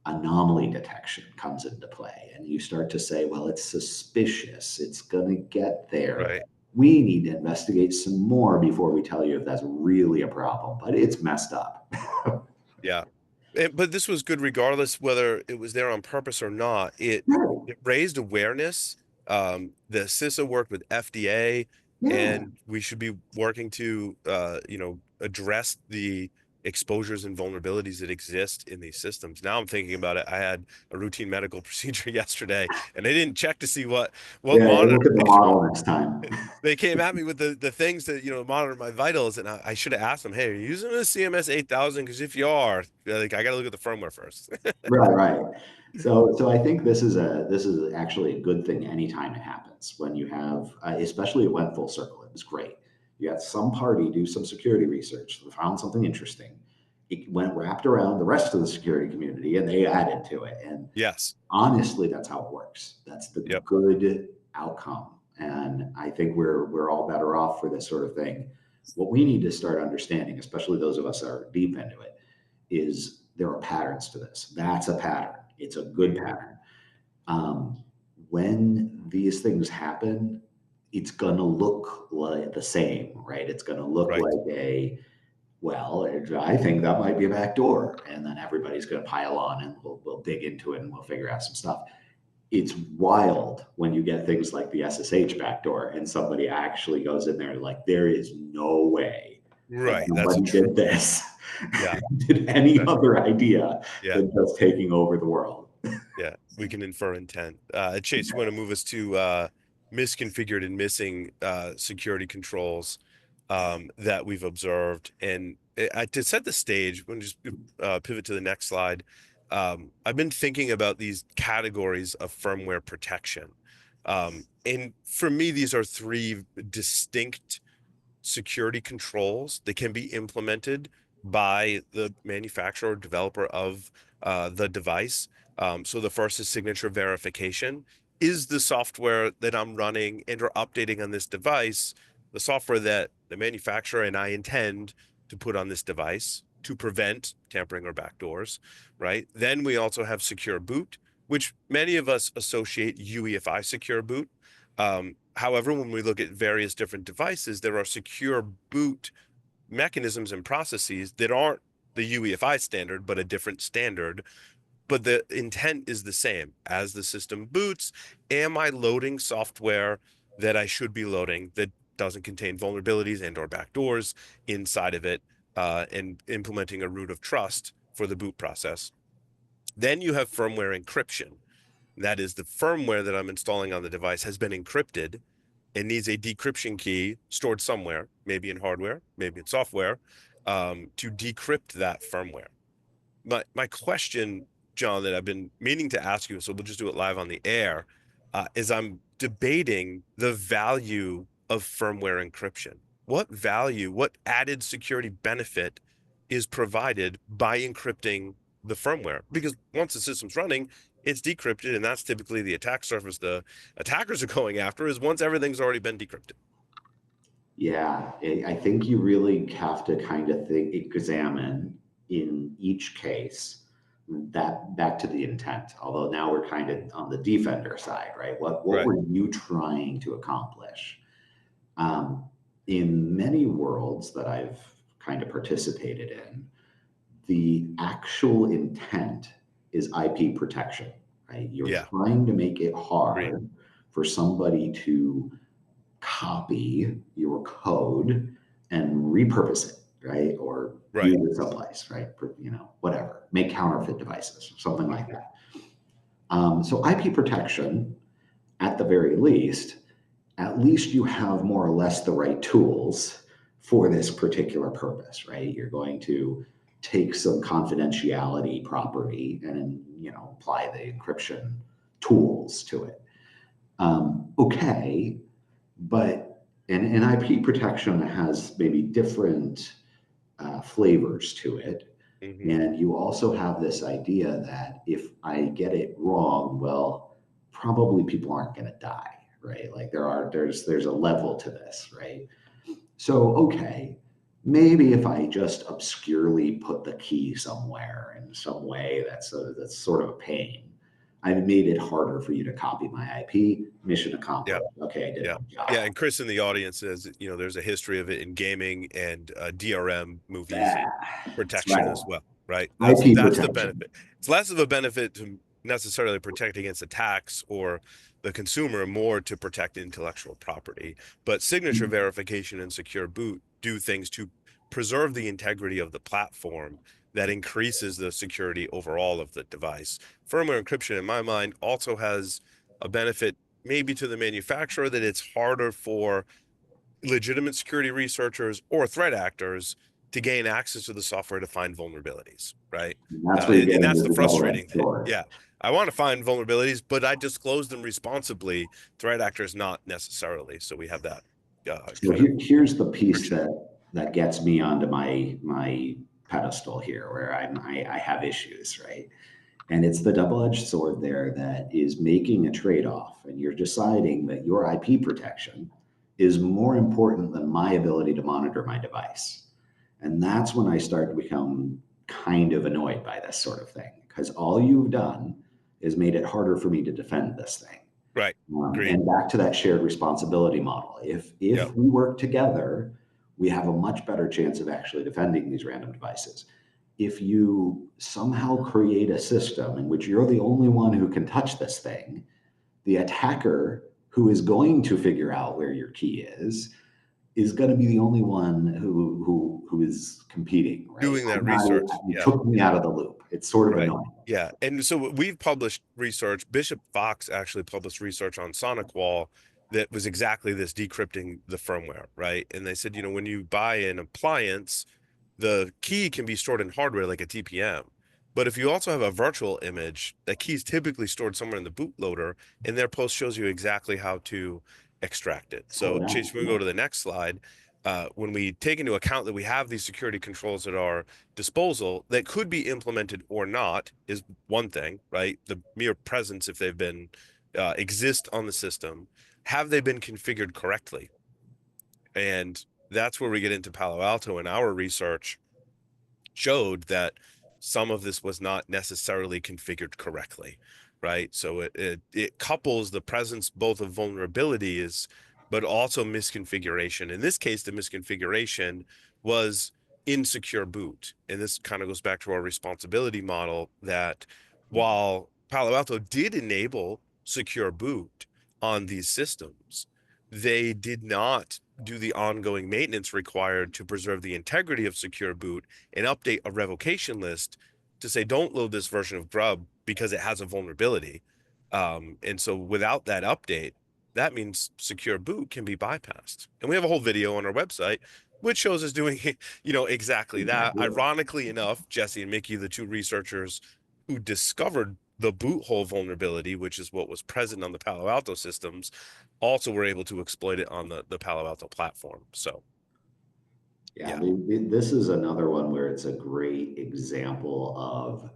anomaly detection comes into play. And you start to say, well, it's suspicious. It's going to get there. Right. We need to investigate some more before we tell you if that's really a problem, but it's messed up. Yeah. But this was good regardless whether it was there on purpose or not. It raised awareness. The CISA worked with FDA, and we should be working to, address the exposures and vulnerabilities that exist in these systems. Now I'm thinking about it. I had a routine medical procedure yesterday, and they didn't check to see what monitor. Look at the model next time. They came at me with the things that, monitor my vitals, and I should have asked them, hey, are you using a CMS 8000? Because if you are, like, I got to look at the firmware first. Right. So I think this is actually a good thing anytime it happens, when you have, especially it went full circle. It was great. You had some party do some security research, found something interesting. It went wrapped around the rest of the security community, and they added to it. And yes, honestly, that's how it works. That's the good outcome. And I think we're all better off for this sort of thing. What we need to start understanding, especially those of us that are deep into it, is there are patterns to this. That's a pattern. It's a good pattern. when these things happen, it's going to look like the same, right? It's going to look Right. like well, I think that might be a backdoor. And then everybody's going to pile on and we'll dig into it and we'll figure out some stuff. It's wild when you get things like the SSH backdoor and somebody actually goes in there like, there is no way Right. that That's somebody true. did this, Yeah. did any other idea Yeah. than just taking over the world. Yeah. We can infer intent. Chase, you want to move us to misconfigured and missing security controls that we've observed. And to set the stage, we'll just pivot to the next slide. I've been thinking about these categories of firmware protection. And for me, these are three distinct security controls that can be implemented by the manufacturer or developer of the device. So the first is signature verification. Is the software that I'm running and or updating on this device the software that the manufacturer and I intend to put on this device to prevent tampering or backdoors, right? Then we also have secure boot, which many of us associate UEFI secure boot. However, when we look at various different devices, there are secure boot mechanisms and processes that aren't the UEFI standard, but a different standard. But the intent is the same. As the system boots, am I loading software that I should be loading that doesn't contain vulnerabilities and or backdoors inside of it, and implementing a root of trust for the boot process? Then you have firmware encryption. That is, the firmware that I'm installing on the device has been encrypted and needs a decryption key stored somewhere, maybe in hardware, maybe in software, to decrypt that firmware. My question, John, that I've been meaning to ask you, so we'll just do it live on the air, is I'm debating the value of firmware encryption. What value, what added security benefit is provided by encrypting the firmware? Because once the system's running, it's decrypted, and that's typically the attack surface the attackers are going after, is once everything's already been decrypted. Yeah, I think you really have to kind of examine in each case that back to the intent. Although now we're kind of on the defender side, right? What Right. were you trying to accomplish? In many worlds that I've kind of participated in, the actual intent is IP protection, right? You're Yeah. trying to make it hard Agreed. for somebody to copy your code and repurpose it, right? Or Right. use it someplace, right? Whatever. Make counterfeit devices, something like that. So IP protection, at the very least, at least you have more or less the right tools for this particular purpose, right? You're going to take some confidentiality property and apply the encryption tools to it. Okay, but and IP protection has maybe different flavors to it. Mm-hmm. And you also have this idea that if I get it wrong, well, probably people aren't going to die, right? Like there's a level to this, right? So, okay, maybe if I just obscurely put the key somewhere in some way that's sort of a pain, I made it harder for you to copy my IP. Mission accomplished. Yeah. Okay, I did my job. Yeah, and Chris in the audience says, there's a history of it in gaming and DRM movies, Yeah, protection right. as well, right? IP That's the protection. benefit. It's less of a benefit to necessarily protect against attacks or the consumer, more to protect intellectual property. But signature verification and secure boot do things to preserve the integrity of the platform that increases the security overall of the device. Firmware encryption, in my mind, also has a benefit maybe to the manufacturer, that it's harder for legitimate security researchers or threat actors to gain access to the software to find vulnerabilities, right? And that's where you get And that's into the the double-edged frustrating thing. sword. Yeah, I want to find vulnerabilities, but I disclose them responsibly. Threat actors not necessarily. So we have that. So here's the piece that gets me onto my pedestal here, where I have issues, right? And it's the double-edged sword there that is making a trade-off, and you're deciding that your IP protection is more important than my ability to monitor my device. And that's when I start to become kind of annoyed by this sort of thing, because all you've done is made it harder for me to defend this thing. Right. Agreed. And back to that shared responsibility model. If Yep. we work together, we have a much better chance of actually defending these random devices. If you somehow create a system in which you're the only one who can touch this thing, the attacker who is going to figure out where your key is going to be the only one who is competing, right? Doing that research. You Yeah. took me out of the loop. It's sort of Right. annoying. Yeah. And so we've published research. Bishop Fox actually published research on SonicWall that was exactly this, decrypting the firmware, right? And they said, when you buy an appliance, the key can be stored in hardware like a TPM. But if you also have a virtual image, that key is typically stored somewhere in the bootloader, and their post shows you exactly how to extract it. So, Chase, if we go to the next slide, when we take into account that we have these security controls at our disposal that could be implemented or not is one thing, right? The mere presence, if they've been exist on the system, have they been configured correctly? And that's where we get into Palo Alto, and our research showed that some of this was not necessarily configured correctly, right? So it couples the presence both of vulnerabilities, but also misconfiguration. In this case, the misconfiguration was insecure boot. And this kind of goes back to our responsibility model that while Palo Alto did enable secure boot on these systems, they did not do the ongoing maintenance required to preserve the integrity of secure boot and update a revocation list to say, don't load this version of Grub because it has a vulnerability. And so without that update, that means secure boot can be bypassed. And we have a whole video on our website which shows us doing, exactly that. Ironically enough, Jesse and Mickey, the two researchers who discovered the boot hole vulnerability, which is what was present on the Palo Alto systems, also were able to exploit it on the Palo Alto platform. So yeah. This is another one where it's a great example of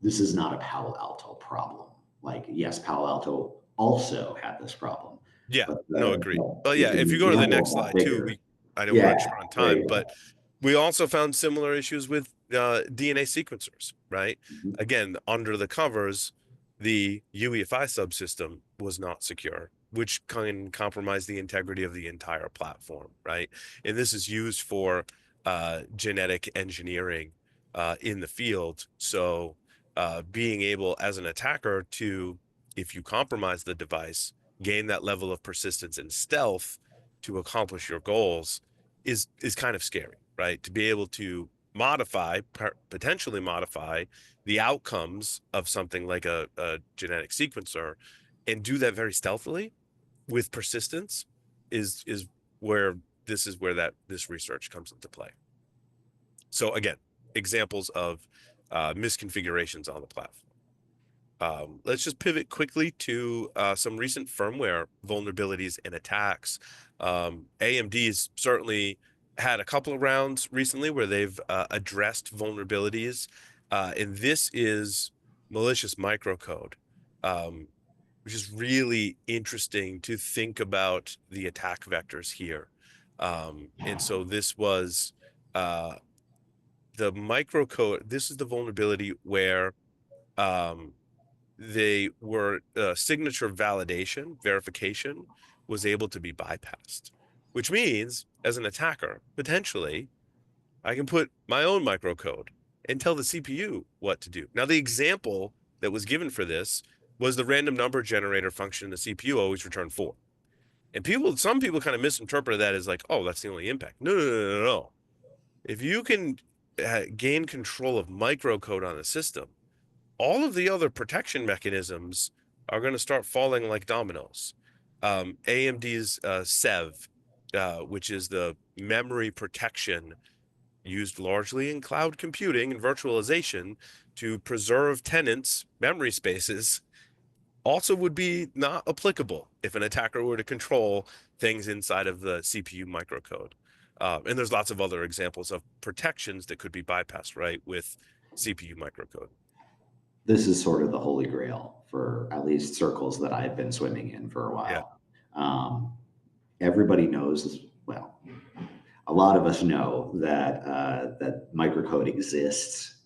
this is not a Palo Alto problem. Like, yes, Palo Alto also had this problem. Yeah, but no, agreed. Well, yeah, if you go to the next slide too, I know we're short on time, but we also found similar issues with DNA sequencers, right? Again, under the covers, the UEFI subsystem was not secure, which can compromise the integrity of the entire platform, right? And this is used for genetic engineering in the field. So being able as an attacker to, if you compromise the device, gain that level of persistence and stealth to accomplish your goals is kind of scary, right? To be able to potentially modify the outcomes of something like a genetic sequencer and do that very stealthily with persistence is where this research comes into play. So again, examples of misconfigurations on the platform. Let's just pivot quickly to some recent firmware vulnerabilities and attacks. AMD's certainly had a couple of rounds recently where they've addressed vulnerabilities, and this is malicious microcode, which is really interesting to think about the attack vectors here. And so this was the microcode. This is the vulnerability where they were signature verification was able to be bypassed, which means as an attacker, potentially, I can put my own microcode and tell the CPU what to do. Now, the example that was given for this was the random number generator function in the CPU always returned 4. And some people kind of misinterpreted that as like, oh, that's the only impact. No. If you can gain control of microcode on a system, all of the other protection mechanisms are going to start falling like dominoes. AMD's SEV, which is the memory protection used largely in cloud computing and virtualization to preserve tenants' memory spaces, also would be not applicable if an attacker were to control things inside of the CPU microcode. And there's lots of other examples of protections that could be bypassed, right, with CPU microcode. This is sort of the holy grail for at least circles that I've been swimming in for a while. Yeah. Everybody knows, well, a lot of us know that that microcode exists.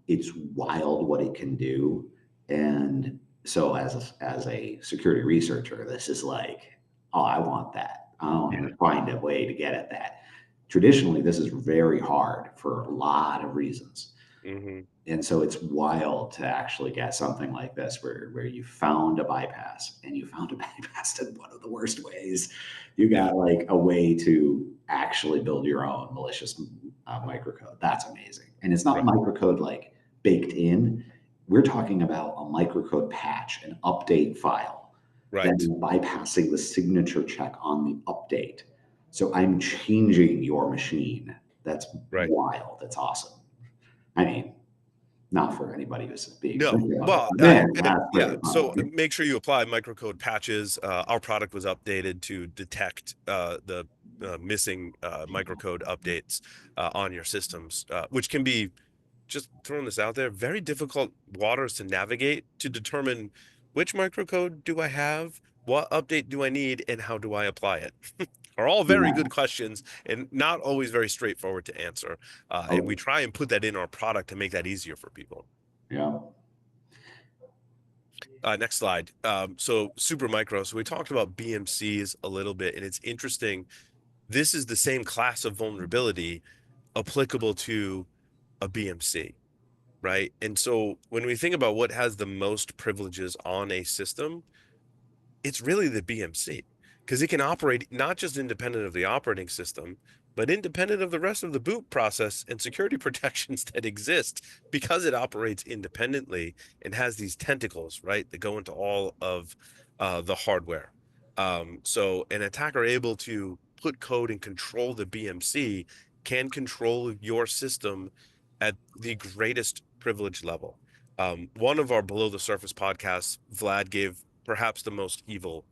It's wild what it can do, and So as a security researcher, this is like, oh, I want that. I want to find a way to get at that. Traditionally, this is very hard for a lot of reasons. Mm-hmm. And so it's wild to actually get something like this where you found a bypass, and you found a bypass in one of the worst ways. You got like a way to actually build your own malicious microcode. That's amazing. And it's not microcode like baked in. We're talking about a microcode patch, an update file, Right. then bypassing the signature check on the update. So I'm changing your machine. That's Right. wild. That's awesome. I mean, not for anybody who's being No, tricky about well, it. Man, that's yeah. pretty So fun. make sure you apply microcode patches. Our product was updated to detect the missing microcode updates on your systems, which can be, just throwing this out there, very difficult waters to navigate to determine which microcode do I have, what update do I need, and how do I apply it. Are all very Yeah. good questions and not always very straightforward to answer. And we Oh, try and put that in our product to make that easier for people. yeah. Next slide. So super micro. So we talked about BMCs a little bit, and it's interesting. This is the same class of vulnerability applicable to a BMC, right? And so when we think about what has the most privileges on a system, it's really the BMC, because it can operate not just independent of the operating system, but independent of the rest of the boot process and security protections that exist, because it operates independently and has these tentacles, right, that go into all of the hardware. So an attacker able to put code and control the BMC can control your system at the greatest privilege level. One of our Below the Surface podcasts, Vlad gave perhaps the most evil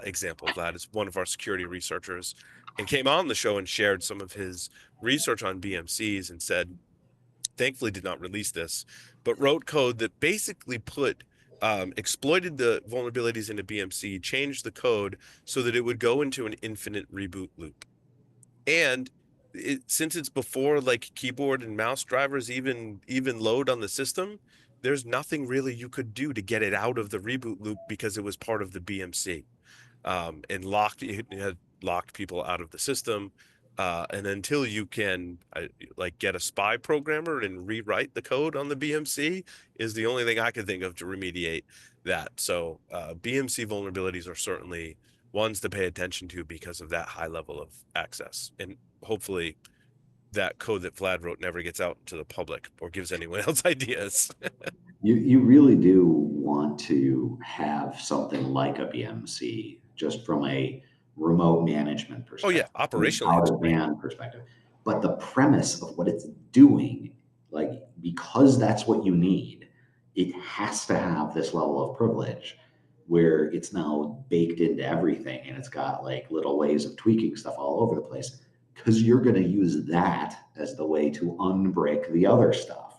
example. Vlad is one of our security researchers and came on the show and shared some of his research on BMCs and said, thankfully did not release this, but wrote code that basically exploited the vulnerabilities into BMC, changed the code so that it would go into an infinite reboot loop. And since it's before like keyboard and mouse drivers even load on the system, there's nothing really you could do to get it out of the reboot loop because it was part of the BMC, and it had locked people out of the system. And until you can like get a spy programmer and rewrite the code on the BMC is the only thing I can think of to remediate that. So BMC vulnerabilities are certainly ones to pay attention to because of that high level of access. And hopefully that code that Vlad wrote never gets out to the public or gives anyone else ideas. You really do want to have something like a BMC just from a remote management Oh yeah, perspective, operationally out it's of great. band perspective. But the premise of what it's doing, like, because that's what you need, it has to have this level of privilege where it's now baked into everything, and it's got like little ways of tweaking stuff all over the place, because you're going to use that as the way to unbreak the other stuff.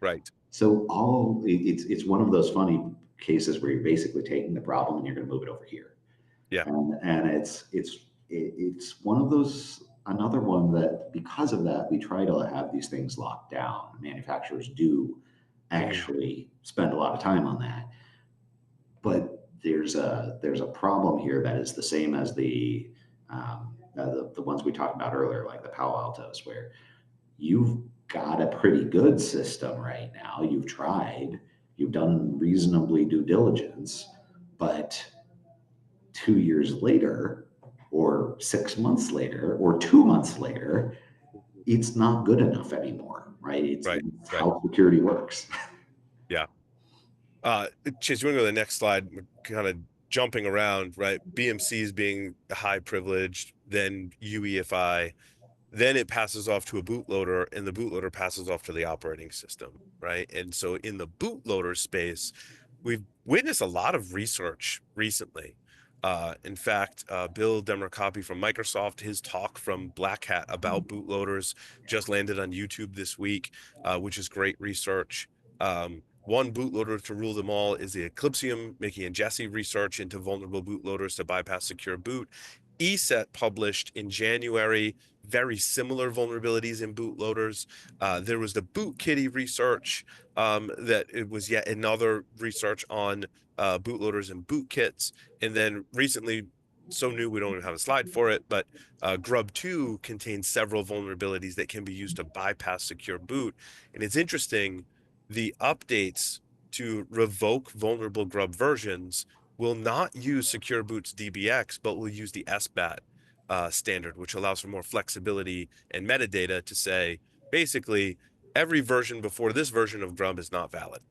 Right. So it's one of those funny cases where you're basically taking the problem and you're going to move it over here. Yeah. And it's one of those, another one that because of that we try to have these things locked down. Manufacturers do actually spend a lot of time on that, but there's a problem here that is the same as the ones we talked about earlier, like the Palo Altos, where you've got a pretty good system right now. You've tried, you've done reasonably due diligence, but 2 years later, or 6 months later, or 2 months later, it's not good enough anymore, right? It's Right. how security works. Yeah. Chase, you want to go to the next slide? We're kind of jumping around, right? BMCs being high privileged, then UEFI, then it passes off to a bootloader, and the bootloader passes off to the operating system, right? And so in the bootloader space, we've witnessed a lot of research recently. In fact, Bill Demercopy from Microsoft, his talk from Black Hat about bootloaders just landed on YouTube this week, which is great research. One bootloader to rule them all is the Eclipsium, Mickey and Jesse research into vulnerable bootloaders to bypass secure boot. ESET published in January very similar vulnerabilities in bootloaders. There was the Boot Kitty research, that it was yet another research on bootloaders and boot kits. And then recently, so new we don't even have a slide for it, but Grub 2 contains several vulnerabilities that can be used to bypass secure boot. And it's interesting, the updates to revoke vulnerable Grub versions will not use Secure Boot's DBX, but will use the SBAT standard, which allows for more flexibility and metadata to say, basically, every version before this version of Grub is not valid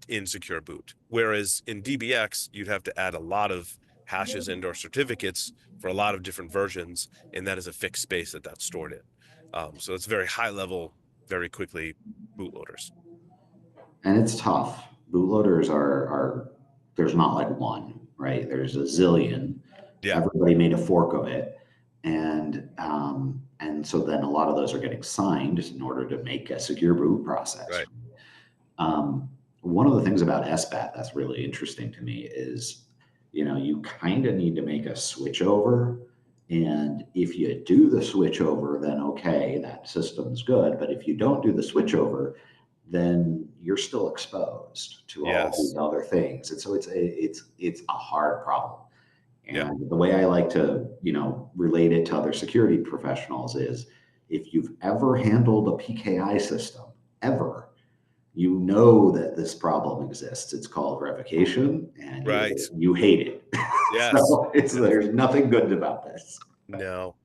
in Secure Boot. Whereas in DBX, you'd have to add a lot of hashes and or certificates for a lot of different versions, and that is a fixed space that that's stored in. So it's very high level, very quickly bootloaders. And it's tough. Bootloaders are there's not like one, right? There's a zillion. Yeah. Everybody made a fork of it, and so then a lot of those are getting signed in order to make a secure boot process. Right. One of the things about SBAT that's really interesting to me is, you kind of need to make a switch over. And if you do the switch over, then okay, that system's good. But if you don't do the switch over, then you're still exposed to all these other things. And so it's a hard problem. And the way I like to, relate it to other security professionals is, if you've ever handled a PKI system, ever, you know that this problem exists. It's called revocation, and you hate it. Yes. So there's nothing good about this. No.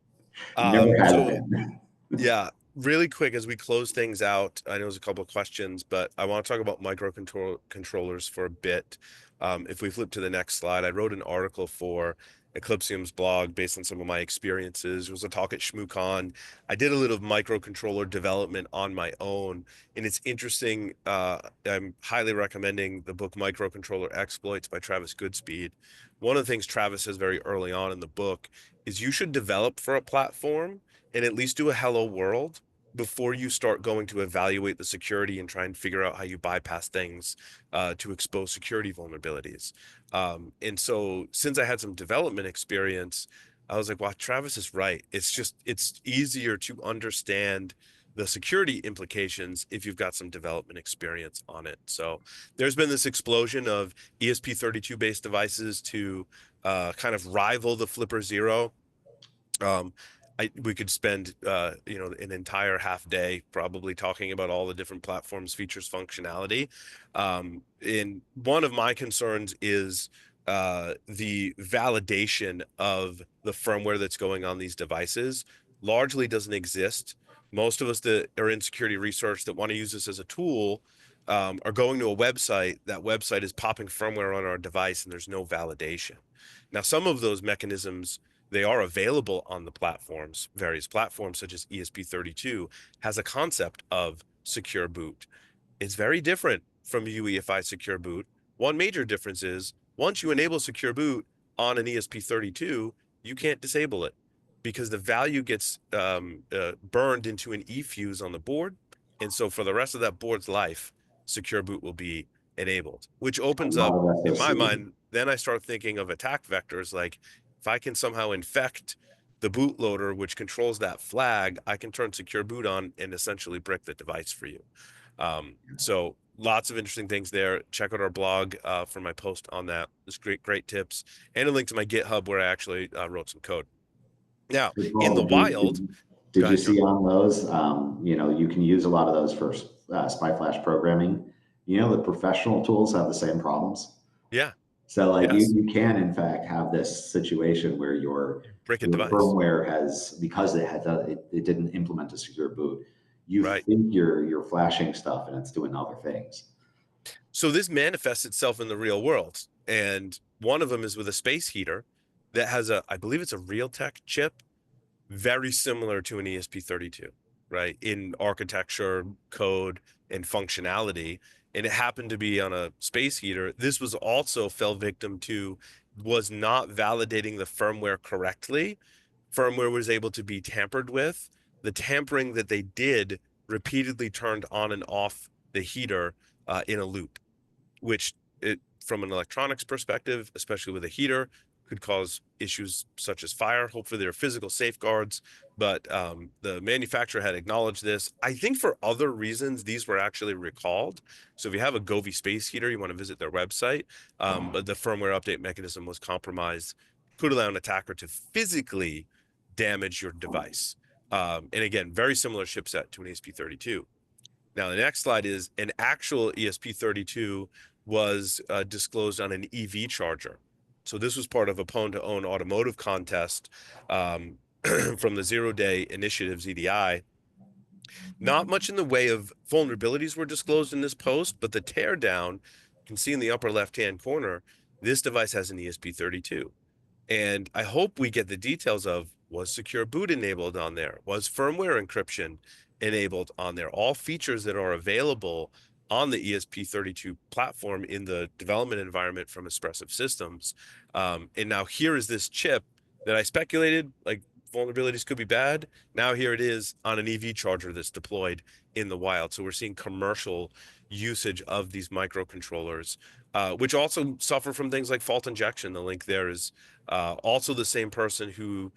Never has been. Yeah, really quick as we close things out, I know there's a couple of questions, but I want to talk about microcontrollers for a bit. If we flip to the next slide, I wrote an article for Eclipsium's blog based on some of my experiences. It was a talk at ShmooCon. I did a little microcontroller development on my own, and it's interesting. I'm highly recommending the book Microcontroller Exploits by Travis Goodspeed. One of the things Travis says very early on in the book is you should develop for a platform and at least do a hello world before you start going to evaluate the security and try and figure out how you bypass things to expose security vulnerabilities. And so since I had some development experience, I was like, wow, Travis is right. It's easier to understand the security implications if you've got some development experience on it. So there's been this explosion of ESP32 based devices to kind of rival the Flipper Zero. We could spend an entire half day probably talking about all the different platforms, features, functionality. And one of my concerns is the validation of the firmware that's going on these devices largely doesn't exist. Most of us that are in security research that want to use this as a tool are going to a website. That website is popping firmware on our device and there's no validation. Now, some of those mechanisms, they are available on the platforms. Various platforms such as ESP32 has a concept of secure boot. It's very different from UEFI secure boot. One major difference is once you enable secure boot on an ESP32, you can't disable it because the value gets burned into an eFuse on the board. And so for the rest of that board's life, secure boot will be enabled, which opens up, in my mind, then I start thinking of attack vectors. Like if I can somehow infect the bootloader, which controls that flag, I can turn secure boot on and essentially brick the device for you. So lots of interesting things there. Check out our blog for my post on that. There's great tips and a link to my GitHub where I actually wrote some code. Now, in the wild, did you see on those, you can use a lot of those for spy flash programming. The professional tools have the same problems. Yeah. So like you can in fact have this situation where your firmware has, because it didn't implement a secure boot, you think you're flashing stuff and it's doing other things. So this manifests itself in the real world. And one of them is with a space heater that has I believe it's a Realtek chip, very similar to an ESP32, right? In architecture, code, and functionality. And it happened to be on a space heater. This was also fell victim to, was not validating the firmware correctly. Firmware was able to be tampered with. The tampering that they did repeatedly turned on and off the heater in a loop, which from an electronics perspective, especially with a heater, could cause issues such as fire. Hopefully there are physical safeguards, but the manufacturer had acknowledged this. I think for other reasons, these were actually recalled. So if you have a Govee space heater, you want to visit their website, but the firmware update mechanism was compromised, could allow an attacker to physically damage your device. And again, very similar chipset to an ESP32. Now, the next slide is an actual ESP32 was disclosed on an EV charger. So this was part of a Pwn2Own automotive contest from the Zero Day Initiative's EDI. Not much in the way of vulnerabilities were disclosed in this post, but the teardown, you can see in the upper left-hand corner, this device has an ESP32. And I hope we get the details of, was secure boot enabled on there? Was firmware encryption enabled on there? All features that are available on the ESP32 platform in the development environment from Espressif Systems. And now here is this chip that I speculated, like vulnerabilities could be bad. Now here it is on an EV charger that's deployed in the wild. So we're seeing commercial usage of these microcontrollers, which also suffer from things like fault injection. The link there is also the same person who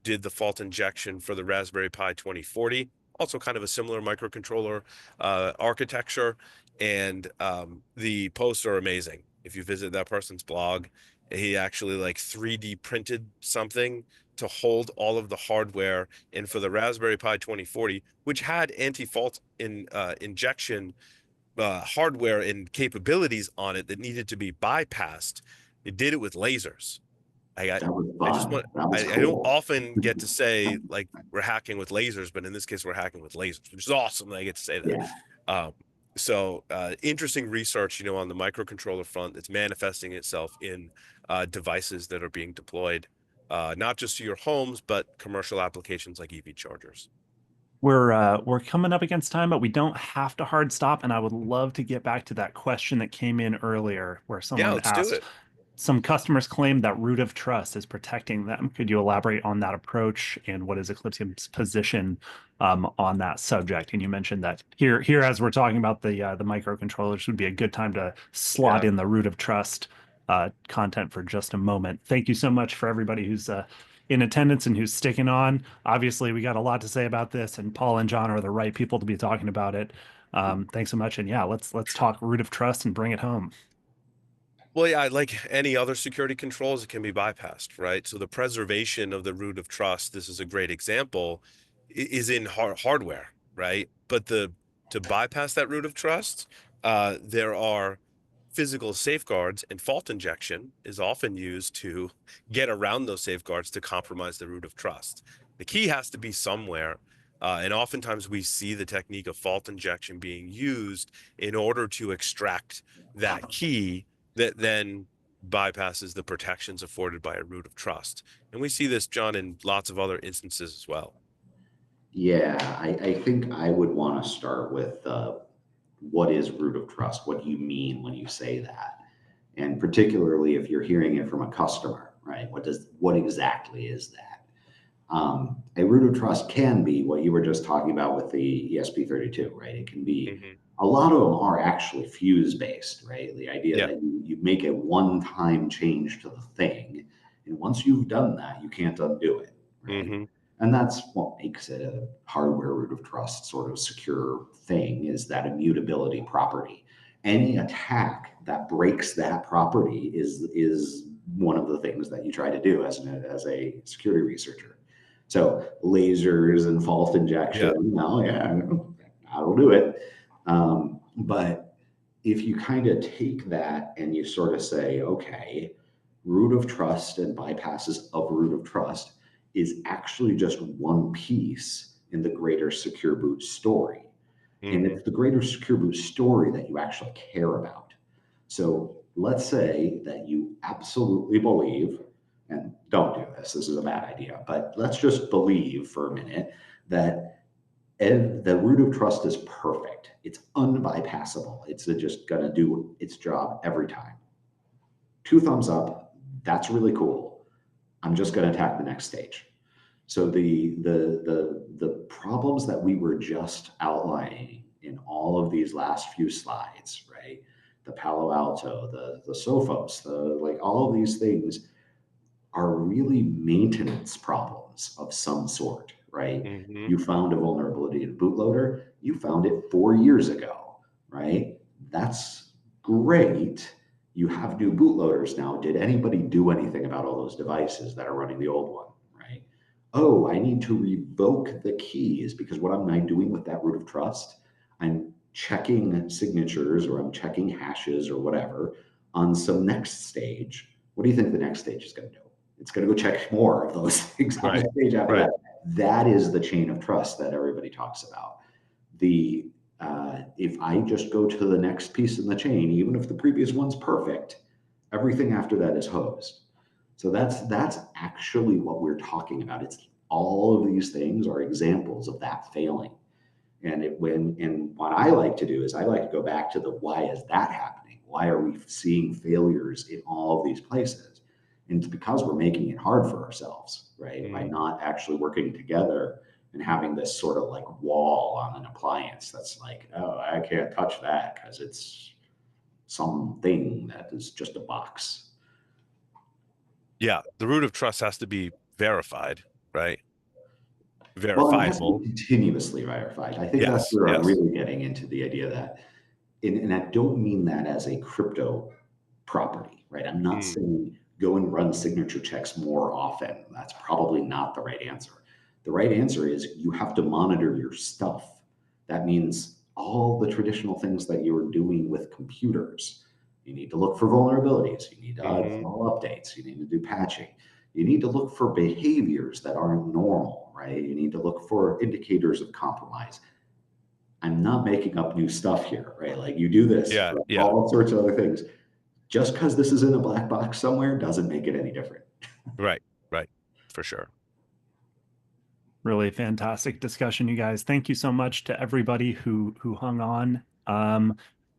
did the fault injection for the Raspberry Pi 2040, also kind of a similar microcontroller architecture. And the posts are amazing. If you visit that person's blog, he actually like 3D printed something to hold all of the hardware. And for the Raspberry Pi 2040, which had anti-fault injection hardware and capabilities on it that needed to be bypassed, it did it with lasers. I just want, I don't often get to say like we're hacking with lasers, but in this case we're hacking with lasers, which is awesome that I get to say that. Yeah. So interesting research, on the microcontroller front that's manifesting itself in devices that are being deployed, not just to your homes, but commercial applications like EV chargers. We're coming up against time, but we don't have to hard stop. And I would love to get back to that question that came in earlier where someone let's do asked, it. some customers claim that root of trust is protecting them. Could you elaborate on that approach and what is Eclipseum's position on that subject? And you mentioned that here as we're talking about the microcontrollers would be a good time to slot in the root of trust content for just a moment. Thank you so much for everybody who's in attendance and who's sticking on. Obviously, we got a lot to say about this, and Paul and John are the right people to be talking about it. Thanks so much. And yeah, let's talk root of trust and bring it home. Well, yeah, like any other security controls, it can be bypassed, right? So the preservation of the root of trust, this is a great example, is in hardware, right? But to bypass that root of trust, there are physical safeguards, and fault injection is often used to get around those safeguards to compromise the root of trust. The key has to be somewhere, and oftentimes we see the technique of fault injection being used in order to extract that key that then bypasses the protections afforded by a root of trust. And we see this, John, in lots of other instances as well. Yeah, I think I would want to start with what is root of trust? What do you mean when you say that? And particularly if you're hearing it from a customer, right? What exactly is that? A root of trust can be what you were just talking about with the ESP32, right? It can be, a lot of them are actually fuse based, right? The idea that you make a one-time change to the thing, and once you've done that, you can't undo it, right? And that's what makes it a hardware root of trust sort of secure thing, is that immutability property. Any attack that breaks that property is one of the things that you try to do as a security researcher. So lasers and fault injection, that'll do it. But if you kind of take that and you sort of say, okay, root of trust and bypasses of root of trust is actually just one piece in the greater secure boot story. And it's the greater secure boot story that you actually care about. So let's say that you absolutely believe, and don't do this is a bad idea, but let's just believe for a minute that the root of trust is perfect. It's unbypassable. It's just going to do its job every time. 2 thumbs up. That's really cool. I'm just going to attack the next stage. So the problems that we were just outlining in all of these last few slides, right? The Palo Alto, the Sophos, like all of these things are really maintenance problems of some sort, right? Mhm. You found a vulnerability in a bootloader, you found it 4 years ago, right? That's great. You have new bootloaders now. Did anybody do anything about all those devices that are running the old one, right? Oh, I need to revoke the keys because what am I doing with that root of trust? I'm checking signatures or I'm checking hashes or whatever on some next stage. What do you think the next stage is going to do? It's going to go check more of those things on Right, the stage after right. that. That is the chain of trust that everybody talks about. The if I just go to the next piece in the chain, even if the previous one's perfect, everything after that is hosed. So that's actually what we're talking about. It's all of these things are examples of that failing. And what I like to do is I like to go back to the why is that happening? Why are we seeing failures in all of these places? And it's because we're making it hard for ourselves, right? By not actually working together and having this sort of like wall on an appliance that's like, oh, I can't touch that because it's something that is just a box. Yeah, the root of trust has to be verified, right? Well, and it has to Verifiable. be continuously verified. I think that's Yes, where I'm yes. really getting into the idea that, and I don't mean that as a crypto property, right? I'm not saying go and run signature checks more often. That's probably not the right answer. The right answer is you have to monitor your stuff. That means all the traditional things that you're doing with computers. You need to look for vulnerabilities. You need to install updates. You need to do patching. You need to look for behaviors that aren't normal, right? You need to look for indicators of compromise. I'm not making up new stuff here, right? Like you do this Yeah, for yeah. all sorts of other things. Just because this is in a black box somewhere doesn't make it any different. Right, right. For sure. Really fantastic discussion, you guys. Thank you so much to everybody who hung on.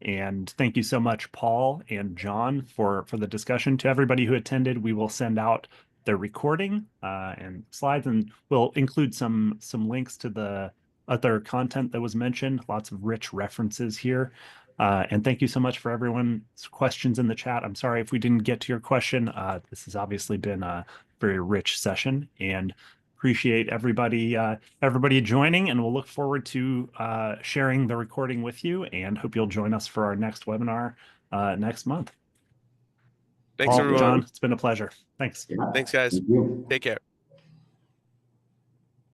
And thank you so much, Paul and John, for the discussion. To everybody who attended, we will send out the recording and slides, and we'll include some links to the other content that was mentioned. Lots of rich references here. And thank you so much for everyone's questions in the chat. I'm sorry if we didn't get to your question. This has obviously been a very rich session, and appreciate everybody joining, and we'll look forward to sharing the recording with you, and hope you'll join us for our next webinar next month. Thanks, Paul, everyone. John, it's been a pleasure. Thanks. Yeah. Thanks, guys. Thank you. Take care.